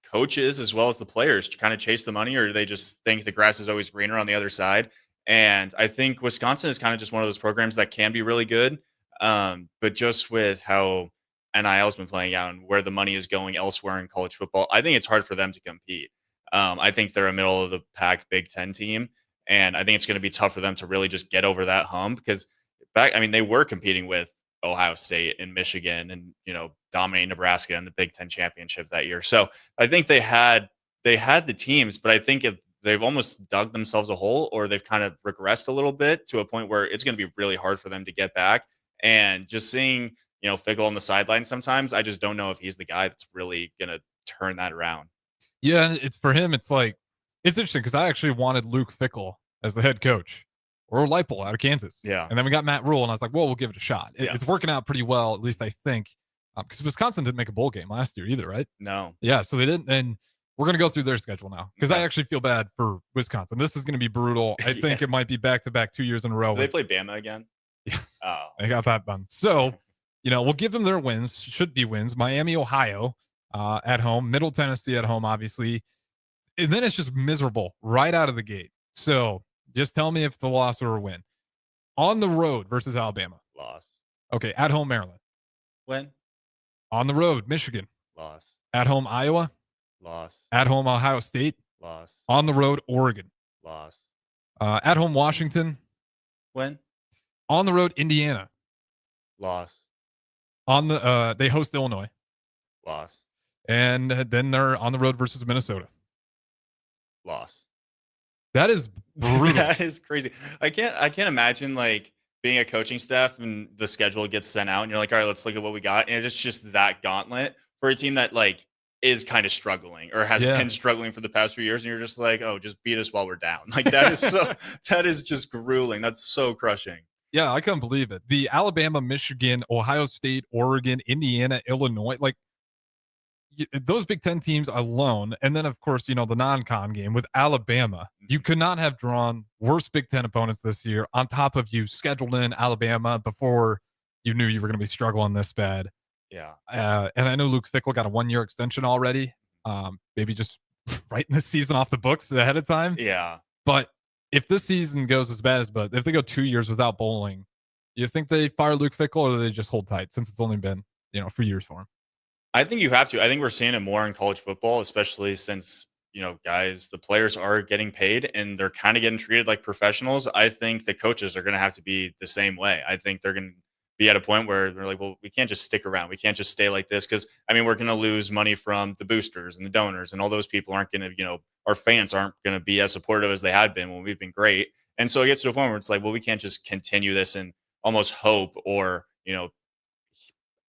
M: coaches as well as the players kind of chase the money, or they just think the grass is always greener on the other side. And I think Wisconsin is kind of just one of those programs that can be really good. But just with how NIL has been playing out and where the money is going elsewhere in college football, I think it's hard for them to compete. I think they're a middle of the pack Big Ten team, and I think it's going to be tough for them to really just get over that hump because they were competing with Ohio State and Michigan, and dominating Nebraska in the Big Ten championship that year. So I think they had the teams, but I think if they've almost dug themselves a hole, or they've kind of regressed a little bit to a point where it's going to be really hard for them to get back. And just seeing Fickle on the sideline sometimes, I just don't know if he's the guy that's really going to turn that around.
L: Yeah, it's for him. It's interesting because I actually wanted Luke Fickle as the head coach, or Leipold out of Kansas.
M: Yeah.
L: And then we got Matt Rule, and I was like, well, we'll give it a shot.
M: Yeah.
L: It's working out pretty well, at least I think, because Wisconsin didn't make a bowl game last year either, right?
M: No.
L: Yeah, so they didn't. And we're going to go through their schedule now because I
M: Yeah.
L: actually feel bad for Wisconsin. This is going to be brutal. I think it might be back-to-back 2 years in a row.
M: Do they play Bama again?
L: Yeah.
M: Oh.
L: They got that done. So, we'll give them their wins. Should be wins. Miami, Ohio at home. Middle Tennessee at home, obviously. And then it's just miserable right out of the gate. So just tell me if it's a loss or a win. On the road versus Alabama.
M: Loss.
L: Okay. At home, Maryland.
M: Win.
L: On the road, Michigan.
M: Loss.
L: At home, Iowa.
M: Loss.
L: At home, Ohio State.
M: Loss.
L: On the road, Oregon.
M: Loss.
L: At home, Washington.
M: Win.
L: On the road, Indiana.
M: Loss.
L: On the they host Illinois.
M: Loss.
L: And then they're on the road versus Minnesota.
M: Loss.
L: That is brutal.
M: That is crazy. I can't imagine being a coaching staff and the schedule gets sent out and you're like, all right, let's look at what we got. And it's just that gauntlet for a team that is kind of struggling or has been struggling for the past few years. And you're just like, oh, just beat us while we're down. That is that is just grueling. That's so crushing.
L: Yeah, I couldn't believe it. The Alabama, Michigan, Ohio State, Oregon, Indiana, Illinois, those Big Ten teams alone, and then, of course, the non-con game with Alabama. You could not have drawn worse Big Ten opponents this year on top of you scheduled in Alabama before you knew you were going to be struggling this bad.
M: Yeah.
L: And I know Luke Fickle got a 1-year extension already. Maybe just writing this season off the books ahead of time.
M: Yeah.
L: But if this season goes as bad as, but if they go 2 years without bowling, you think they fire Luke Fickle, or do they just hold tight since it's only been, a few years for him?
M: I think you have to. I think we're seeing it more in college football, especially since, the players are getting paid and they're kind of getting treated like professionals. I think the coaches are going to have to be the same way. I think they're going to be at a point where they're like, well, we can't just stick around. We can't just stay like this because, we're going to lose money from the boosters and the donors, and all those people aren't going to, our fans aren't going to be as supportive as they had been when we've been great. And so it gets to a point where it's like, well, we can't just continue this and almost hope or,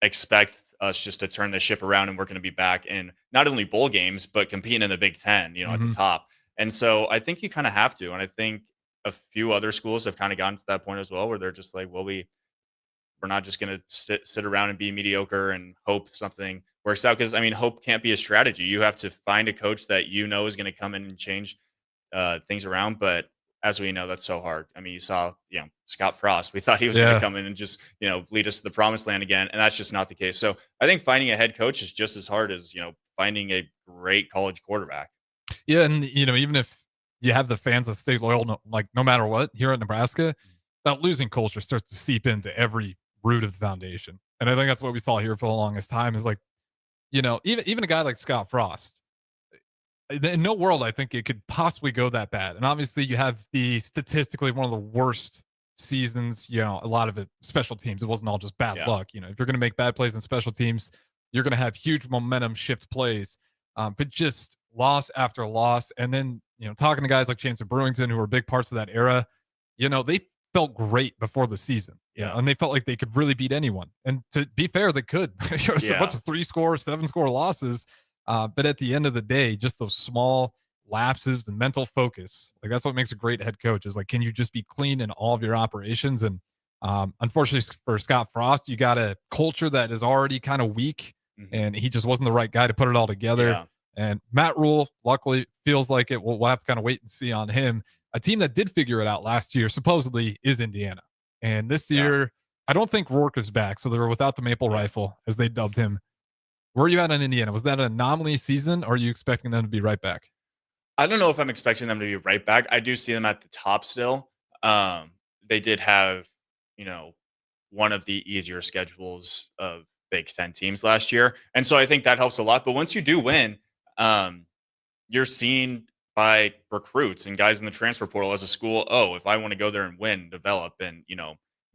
M: expect us just to turn the ship around and we're going to be back in not only bowl games, but competing in the Big Ten, at the top. And so I think you kind of have to. And I think a few other schools have kind of gotten to that point as well, where they're just like, well, we're not just going to sit around and be mediocre and hope something works out. Because, hope can't be a strategy. You have to find a coach that is going to come in and change things around. But as we know, that's so hard. You saw, Scott Frost. We thought he was going to come in and just, lead us to the promised land again. And that's just not the case. So I think finding a head coach is just as hard as, finding a great college quarterback.
L: Yeah. And, even if you have the fans that stay loyal, no matter what, here at Nebraska, that losing culture starts to seep into every root of the foundation. And I think that's what we saw here for the longest time is even a guy like Scott Frost, in no world, I think it could possibly go that bad. And obviously you have the statistically one of the worst seasons, a lot of it special teams. It wasn't all just bad luck. If you're going to make bad plays in special teams, you're going to have huge momentum shift plays. But just loss after loss. And then, talking to guys like Chancellor Brewington, who were big parts of that era, they felt great before the season. And they felt like they could really beat anyone. And to be fair, they could. There's a bunch of 3-score, 7-score losses. But at the end of the day, just those small lapses and mental focus, that's what makes a great head coach is can you just be clean in all of your operations? And unfortunately for Scott Frost, you got a culture that is already kind of weak and he just wasn't the right guy to put it all together.
M: Yeah.
L: And Matt Rule, luckily, feels like it. We'll have to kind of wait and see on him. A team that did figure it out last year, supposedly, is Indiana. And this year, I don't think Rourke is back. So they were without the Maple Rifle, as they dubbed him. Where are you at in Indiana? Was that an anomaly season, or are you expecting them to be right back?
M: I don't know if I'm expecting them to be right back. I do see them at the top still. They did have, one of the easier schedules of Big Ten teams last year. And so I think that helps a lot. But once you do win, you're seen by recruits and guys in the transfer portal as a school. Oh, if I want to go there and win, develop, and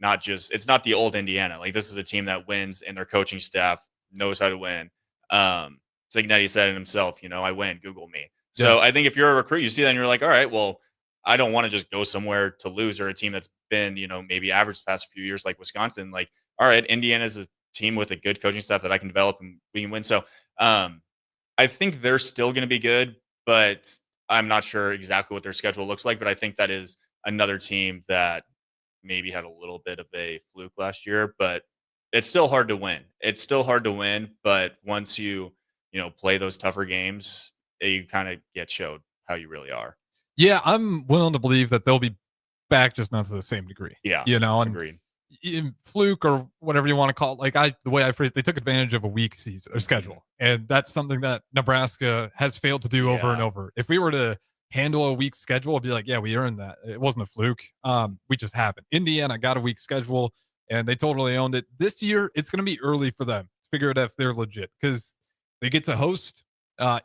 M: not just, it's not the old Indiana. Like, this is a team that wins, and their coaching staff knows how to win. Signetti said it himself, I win, Google me. So I think if you're a recruit, you see that and you're like, all right, well, I don't want to just go somewhere to lose, or a team that's been, maybe average the past few years like Wisconsin. Like, all right, Indiana's a team with a good coaching staff that I can develop and we can win. So I think they're still going to be good, but I'm not sure exactly what their schedule looks like. But I think that is another team that maybe had a little bit of a fluke last year, but it's still hard to win. It's still hard to win, but once you play those tougher games, you kind of get showed how you really are.
L: Yeah, I'm willing to believe that they'll be back, just not to the same degree.
M: Yeah,
L: and
M: agreed.
L: Fluke or whatever you want to call it, the way I phrase it, they took advantage of a weak season or schedule, and that's something that Nebraska has failed to do over and over. If we were to handle a weak schedule, I'd be like, yeah, we earned that. It wasn't a fluke. We just haven't. Indiana got a weak schedule, and they totally owned it. This year, it's going to be early for them to figure out if they're legit, because they get to host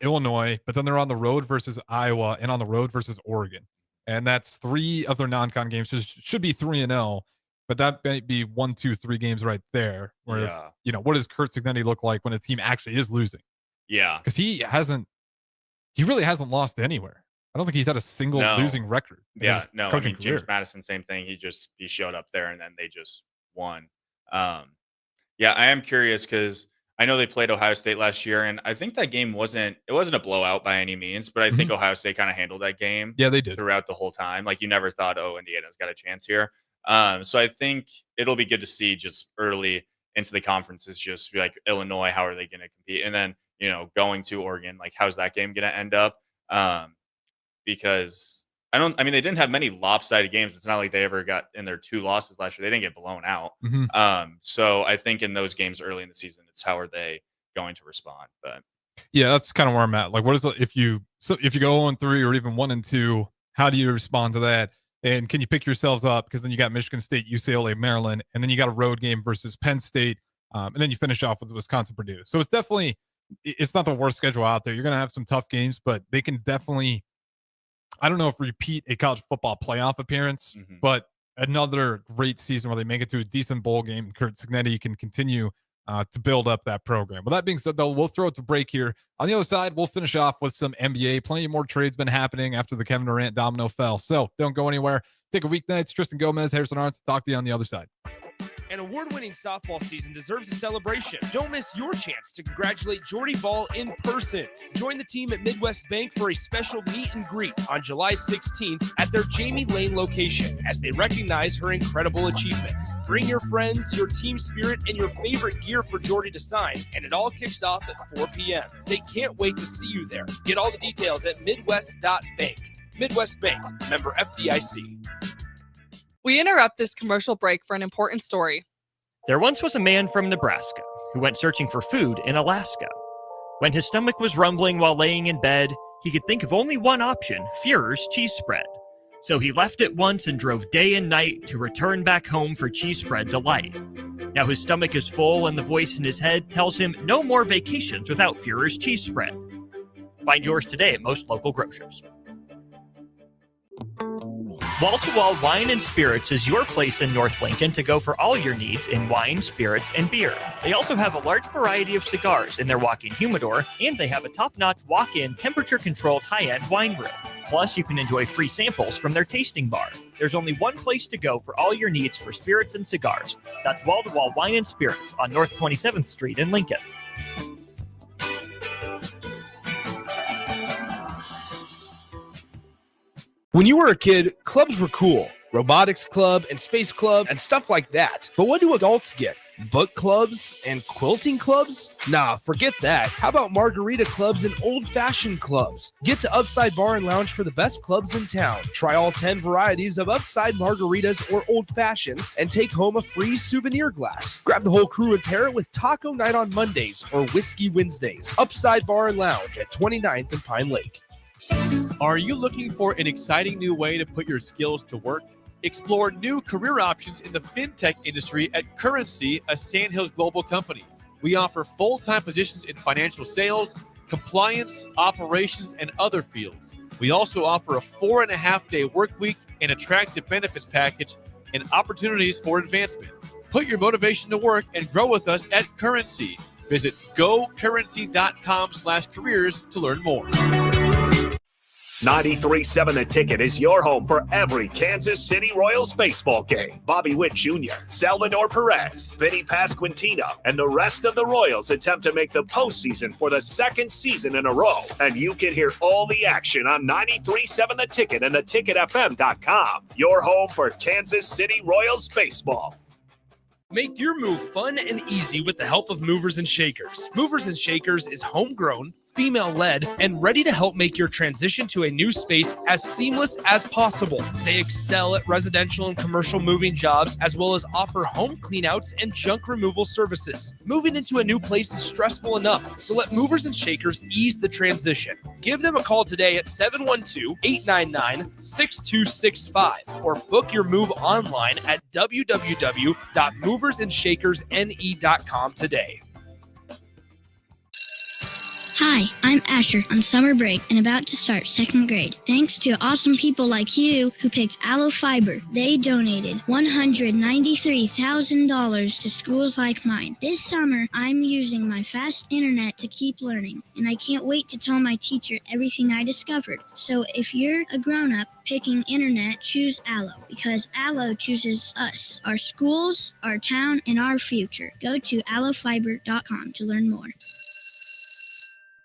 L: Illinois, but then they're on the road versus Iowa and on the road versus Oregon. And that's 3 of their non-con games. So should be 3-0, but that might be 1, 2, 3 games right there. Where, what does Curt Cignetti look like when a team actually is losing?
M: Yeah.
L: Because he really hasn't lost anywhere. I don't think he's had a single losing record.
M: Yeah, no, I mean,
L: career.
M: James Madison, same thing. He showed up there and then they just won. Yeah, I am curious because I know they played Ohio State last year, and I think that game wasn't a blowout by any means, but I think Ohio State kind of handled that game.
L: Yeah, they did
M: throughout the whole time. Like, you never thought, oh, Indiana's got a chance here. So I think it'll be good to see just early into the conferences, just be like Illinois, how are they going to compete? And then, going to Oregon, like, how's that game going to end up? Because they didn't have many lopsided games. It's not like they ever got in their 2 losses last year. They didn't get blown out. So I think in those games early in the season, it's how are they going to respond? But
L: yeah, that's kind of where I'm at. Like, what is if you go 0-3 or even 1-2, how do you respond to that? And can you pick yourselves up? Because then you got Michigan State, UCLA, Maryland, and then you got a road game versus Penn State, and then you finish off with Wisconsin, Purdue. So it's not the worst schedule out there. You're going to have some tough games, but they can definitely, I don't know if repeat a college football playoff appearance, but another great season where they make it to a decent bowl game, and Curt Cignetti can continue to build up that program. With that being said, though, we'll throw it to break here. On the other side, we'll finish off with some NBA. Plenty more trades been happening after the Kevin Durant domino fell. So don't go anywhere. Take a Weeknights. Tristan Gomes, Harrison Arns. Talk to you on the other side.
U: An award-winning softball season deserves a celebration. Don't miss your chance to congratulate Jordy Ball in person. Join the team at Midwest Bank for a special meet and greet on July 16th at their Jamie Lane location as they recognize her incredible achievements. Bring your friends, your team spirit, and your favorite gear for Jordy to sign, and it all kicks off at 4 p.m. They can't wait to see you there. Get all the details at midwest.bank. Midwest Bank, member FDIC.
B: We interrupt this commercial break for an important story.
C: There once was a man from Nebraska who went searching for food in Alaska. When his stomach was rumbling while laying in bed, he could think of only one option, Führer's cheese spread. So he left it once and drove day and night to return back home for cheese spread delight. Now his stomach is full and the voice in his head tells him no more vacations without Führer's cheese spread. Find yours today at most local grocers. Wall to Wall Wine and Spirits is your place in North Lincoln to go for all your needs in wine, spirits, and beer. They also have a large variety of cigars in their walk-in humidor, and they have a top-notch walk-in temperature-controlled high-end wine room. Plus, you can enjoy free samples from their tasting bar. There's only one place to go for all your needs for spirits and cigars. That's Wall to Wall Wine and Spirits on North 27th Street in Lincoln.
R: When you were a kid, clubs were cool. Robotics club and space club and stuff like that. But what do adults get? Book clubs and quilting clubs? Nah, forget that. How about margarita clubs and old-fashioned clubs? Get to Upside Bar and Lounge for the best clubs in town. Try all 10 varieties of Upside margaritas or old fashions and take home a free souvenir glass. Grab the whole crew and pair it with taco night on Mondays or whiskey Wednesdays. Upside Bar and Lounge at 29th and Pine Lake.
U: Are you looking for an exciting new way to put your skills to work? Explore new career options in the fintech industry at Currency, a Sandhills global company. We offer full-time positions in financial sales, compliance, operations, and other fields. We also offer a 4.5-day work week, an attractive benefits package, and opportunities for advancement. Put your motivation to work and grow with us at Currency. Visit gocurrency.com/careers to learn more.
A: 93.7 The Ticket is your home for every Kansas City Royals baseball game. Bobby Witt Jr., Salvador Perez, Vinny Pasquantino, and the rest of the Royals attempt to make the postseason for the second season in a row. And you can hear all the action on 93.7 The Ticket and theticketfm.com. Your home for Kansas City Royals baseball.
U: Make your move fun and easy with the help of Movers and Shakers. Movers and Shakers is homegrown, female-led, and ready to help make your transition to a new space as seamless as possible. They excel at residential and commercial moving jobs, as well as offer home cleanouts and junk removal services. Moving into a new place is stressful enough, so let Movers and Shakers ease the transition. Give them a call today at 712-899-6265 or book your move online at www.moversandShakersNE.com today.
D: Hi, I'm Asher on summer break and about to start second grade. Thanks to awesome people like you who picked Aloe Fiber. They donated $193,000 to schools like mine. This summer, I'm using my fast internet to keep learning, and I can't wait to tell my teacher everything I discovered. So if you're a grown-up picking internet, choose Aloe, because Aloe chooses us, our schools, our town, and our future. Go to aloefiber.com to learn more.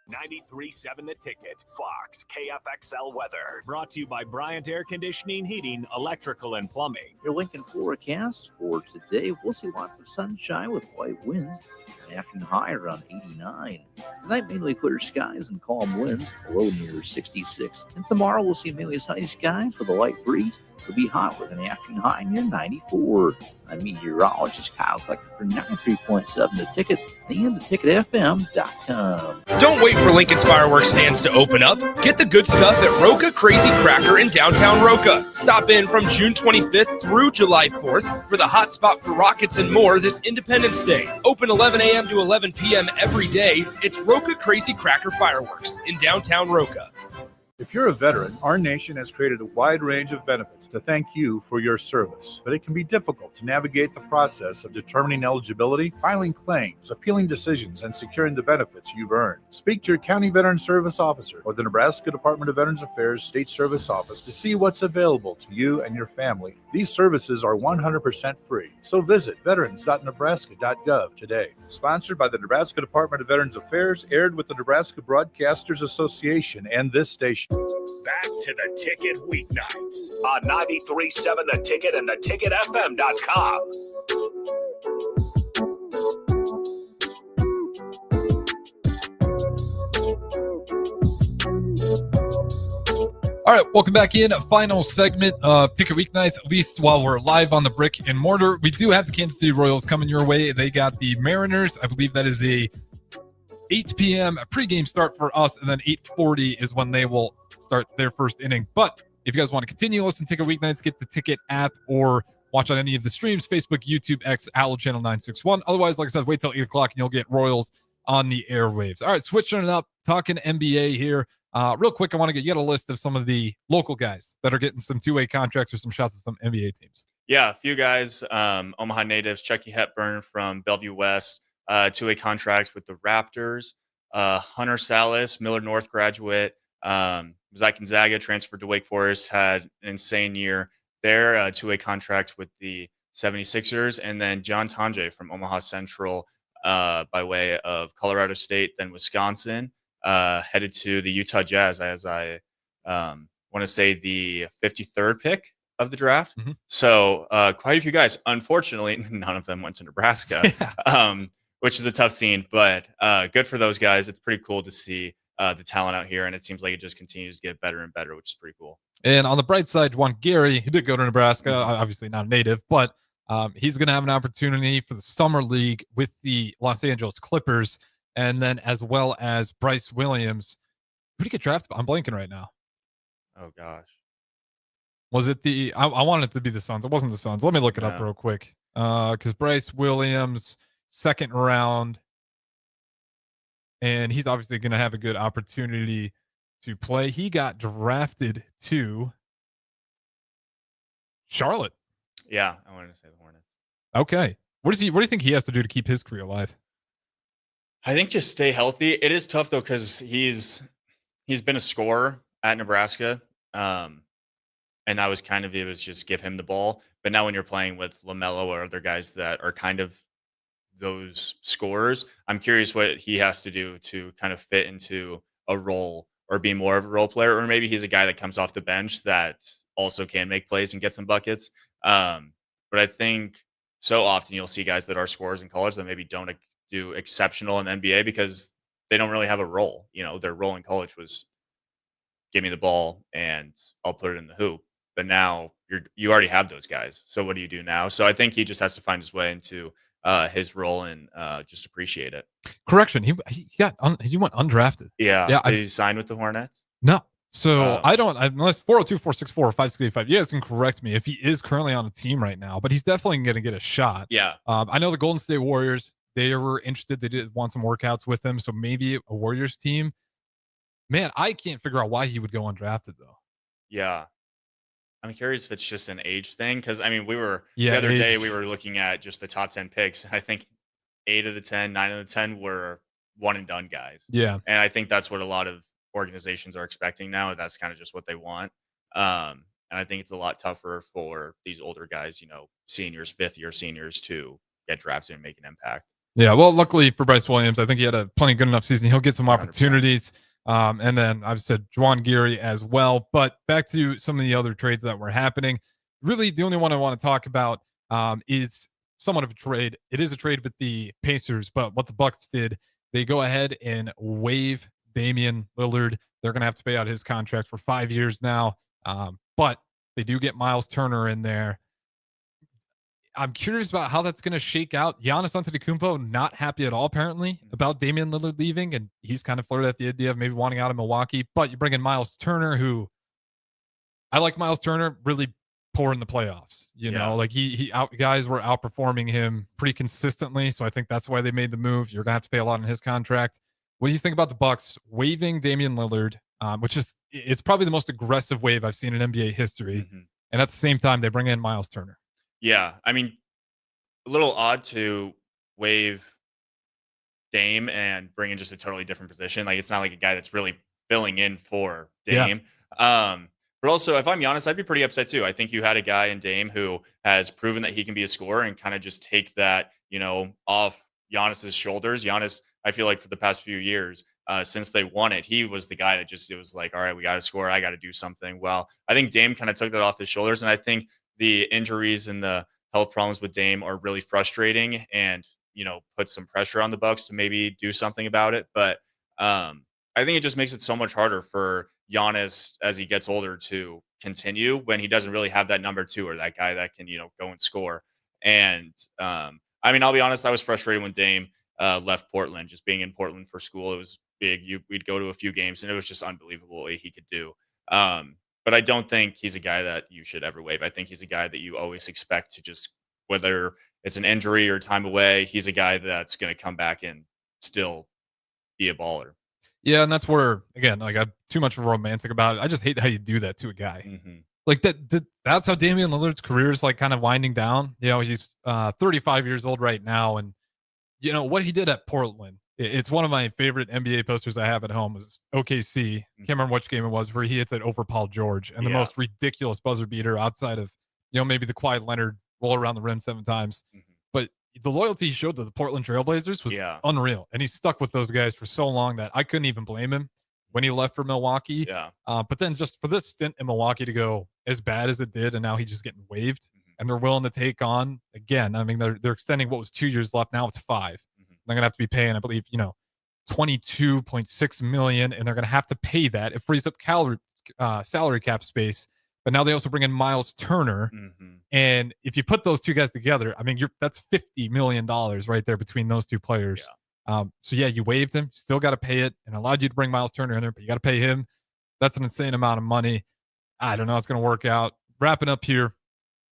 A: 93.7 The Ticket, Fox, KFXL weather. Brought to you by Bryant Air Conditioning, Heating, Electrical, and Plumbing.
O: Your Lincoln forecast for today, we'll see lots of sunshine with light winds. An afternoon high around 89. Tonight, mainly clear skies and calm winds, low near 66. And tomorrow, we'll see mainly sunny skies with a light breeze. It'll be hot with an afternoon high near 94. I'm meteorologist Kyle Collector for 93.7 The Ticket and theticketfm.com.
U: Don't wait for Lincoln's fireworks stands to open up. Get the good stuff at Roca Crazy Cracker in downtown Roca. Stop in from June 25th through July 4th for the hot spot for rockets and more this Independence Day. Open 11 a.m. to 11 p.m. every day. It's Roca Crazy Cracker Fireworks in downtown Roca.
S: If you're a veteran, our nation has created a wide range of benefits to thank you for your service, but it can be difficult to navigate the process of determining eligibility, filing claims, appealing decisions, and securing the benefits you've earned. Speak to your county veteran service officer or the Nebraska Department of Veterans Affairs State Service Office to see what's available to you and your family. These services are 100% free, so visit veterans.nebraska.gov today. Sponsored by the Nebraska Department of Veterans Affairs, aired with the Nebraska Broadcasters Association and this station.
A: Back to The Ticket weeknights on 93.7 The Ticket and theticketfm.com.
L: All right, welcome back in. Final segment of Ticket Weeknights, at least while we're live on the brick and mortar. We do have the Kansas City Royals coming your way. They got the Mariners. I believe that is a 8 p.m. pregame start for us, and then 8:40 is when they will start their first inning. But if you guys want to continue to listen to Ticket Weeknights, get the Ticket app or watch on any of the streams, Facebook, YouTube, X, Allo Channel 961. Otherwise, like I said, wait till 8 o'clock and you'll get Royals on the airwaves. All right, switching it up, talking NBA here. Real quick, I want to get a list of some of the local guys that are getting some two-way contracts or some shots at some NBA teams.
M: Yeah, a few guys, Omaha natives, Chucky Hepburn from Bellevue West, two-way contracts with the Raptors. Hunter Salas, Millard North graduate. Zach Gonzaga transferred to Wake Forest, had an insane year there, two-way contract with the 76ers. And then John Tonje from Omaha Central by way of Colorado State, then Wisconsin, headed to the Utah Jazz as I want to say the 53rd pick of the draft. Mm-hmm. So quite a few guys. Unfortunately, none of them went to Nebraska, which is a tough scene, but good for those guys. It's pretty cool to see the talent out here, and it seems like it just continues to get better and better, which is pretty cool.
L: And on the bright side, Juwan Gary, he did go to Nebraska, obviously not a native, but he's going to have an opportunity for the Summer League with the Los Angeles Clippers, and then as well as Bryce Williams. Who did he get drafted? I'm blanking right now.
M: Oh, gosh.
L: Was it the – I wanted it to be the Suns. It wasn't the Suns. Let me look it up real quick because Bryce Williams, second round. and he's obviously going to have a good opportunity to play. He got drafted to Charlotte.
M: Yeah, I wanted to say the Hornets.
L: Okay. What do you think he has to do to keep his career alive?
M: I think just stay healthy. It is tough though because he's been a scorer at Nebraska, and that was kind of it was just give him the ball. But now when you're playing with LaMelo or other guys that are kind of those scorers, I'm curious what he has to do to kind of fit into a role or be more of a role player, or maybe he's a guy that comes off the bench that also can make plays and get some buckets. But I think so often you'll see guys that are scorers in college that maybe don't do exceptional in the NBA because they don't really have a role. Their role in college was give me the ball and I'll put it in the hoop. But now you already have those guys. So what do you do now? So I think he just has to find his way into his role and just appreciate it.
L: Correction. He went undrafted.
M: Yeah. Did he sign with the Hornets?
L: No. So I don't, unless 402-464-5685, you guys can correct me if he is currently on a team right now, but he's definitely going to get a shot.
M: Yeah.
L: I know the Golden State Warriors, they were interested. They did want some workouts with him. So maybe a Warriors team. Man, I can't figure out why he would go undrafted though.
M: Yeah. I'm curious if it's just an age thing. Cause the
L: Yeah,
M: other
L: age.
M: day we were looking at just the top 10 picks. I think 8 of the 10, 9 of the 10 were one and done guys.
L: Yeah.
M: And I think that's what a lot of organizations are expecting now. That's kind of just what they want. And I think it's a lot tougher for these older guys, seniors, 5th year seniors to get drafted and make an impact.
L: Yeah. Well, luckily for Bryce Williams, I think he had a plenty good enough season. He'll get some
M: 100%.
L: opportunities. And then I've said Juwan Geary as well. But back to some of the other trades that were happening. Really, the only one I want to talk about is somewhat of a trade. It is a trade with the Pacers, but what the Bucks did, they go ahead and waive Damian Lillard. They're going to have to pay out his contract for 5 years now. But they do get Miles Turner in there. I'm curious about how that's going to shake out. Giannis Antetokounmpo not happy at all, apparently, about Damian Lillard leaving, and he's kind of flirted at the idea of maybe wanting out of Milwaukee. But you bring in Miles Turner, who I like Miles Turner, really poor in the playoffs. Like guys were outperforming him pretty consistently, so I think that's why they made the move. You're going to have to pay a lot on his contract. What do you think about the Bucks waiving Damian Lillard, which is it's probably the most aggressive wave I've seen in NBA history, and at the same time they bring in Miles Turner?
M: Yeah, a little odd to waive Dame and bring in just a totally different position. Like, it's not like a guy that's really filling in for Dame. Yeah. But also, if I'm Giannis, I'd be pretty upset too. I think you had a guy in Dame who has proven that he can be a scorer and kind of just take that, off Giannis's shoulders. Giannis, I feel like for the past few years, since they won it, he was the guy that it was like, all right, we got to score. I got to do something. Well, I think Dame kind of took that off his shoulders. And I think the injuries and the health problems with Dame are really frustrating and, put some pressure on the Bucks to maybe do something about it. But I think it just makes it so much harder for Giannis as he gets older to continue when he doesn't really have that number 2 or that guy that can, go and score. And I'll be honest, I was frustrated when Dame left Portland. Just being in Portland for school, it was big. We'd go to a few games and it was just unbelievable what he could do. But I don't think he's a guy that you should ever waive. I think he's a guy that you always expect to just, whether it's an injury or time away, he's a guy that's going to come back and still be a baller.
L: Yeah, and that's where, again, like I'm too much of a romantic about it. I just hate how you do that to a guy.
M: Mm-hmm.
L: Like that's how Damian Lillard's career is like kind of winding down. He's 35 years old right now, and what he did at Portland. It's one of my favorite NBA posters I have at home is OKC. Can't remember which game it was where he hits it over Paul George and the most ridiculous buzzer beater outside of, maybe the Kawhi Leonard roll around the rim 7 times. Mm-hmm. But the loyalty he showed to the Portland Trailblazers was unreal. And he stuck with those guys for so long that I couldn't even blame him when he left for Milwaukee.
M: Yeah.
L: But then just for this stint in Milwaukee to go as bad as it did, and now he's just getting waived, and they're willing to take on, again, they're extending what was 2 years left. Now it's 5. They're going to have to be paying, I believe, $22.6 million, and they're going to have to pay that. It frees up salary cap space. But now they also bring in Miles Turner. Mm-hmm. And if you put those two guys together, that's $50 million right there between those two players. Yeah. You waived him, still got to pay it, and allowed you to bring Miles Turner in there, but you got to pay him. That's an insane amount of money. I don't know how it's going to work out. Wrapping up here,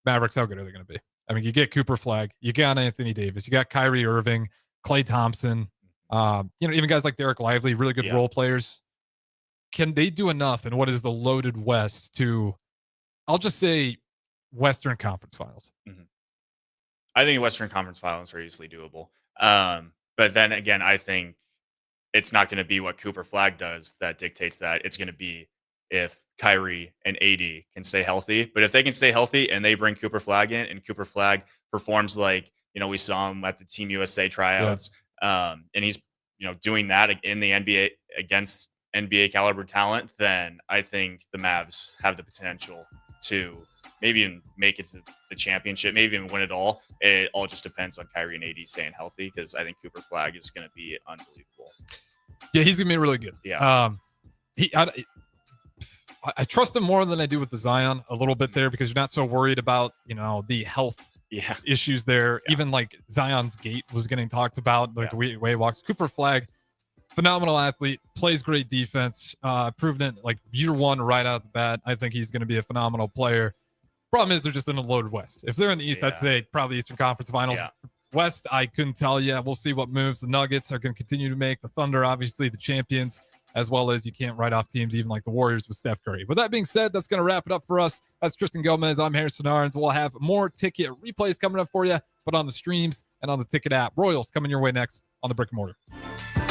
L: Mavericks, how good are they going to be? You get Cooper Flag, you got Anthony Davis, you got Kyrie Irving, Klay Thompson. Even guys like Derek Lively, really good role players. Can they do enough in what is the loaded West to, I'll just say, Western Conference Finals?
M: I think Western Conference Finals are easily doable. But then again, I think it's not going to be what Cooper Flagg does that dictates that. It's going to be if Kyrie and AD can stay healthy. But if they can stay healthy and they bring Cooper Flagg in and Cooper Flagg performs like, we saw him at the Team USA tryouts, and he's, doing that in the NBA against NBA caliber talent, then I think the Mavs have the potential to maybe even make it to the championship, maybe even win it all. It all just depends on Kyrie and AD staying healthy, because I think Cooper Flagg is going to be unbelievable.
L: Yeah, he's going to be really good.
M: Yeah.
L: I trust him more than I do with the Zion a little bit there, because you're not so worried about, the health issues there. Yeah. Even like Zion's gait was getting talked about, like the way he walks. Cooper Flagg, phenomenal athlete, plays great defense, proven it like year one right out of the bat. I think he's going to be a phenomenal player. Problem is they're just in a loaded West. If they're in the East, I'd say probably Eastern Conference Finals. Yeah. West, I couldn't tell you. We'll see what moves the Nuggets are going to continue to make. The Thunder, obviously, the champions, as well as you can't write off teams even like the Warriors with Steph Curry. With that being said, that's going to wrap it up for us. That's Tristan Gomez. I'm Harrison Arens. We'll have more ticket replays coming up for you, but on the streams and on the ticket app. Royals coming your way next on the Brick and Mortar.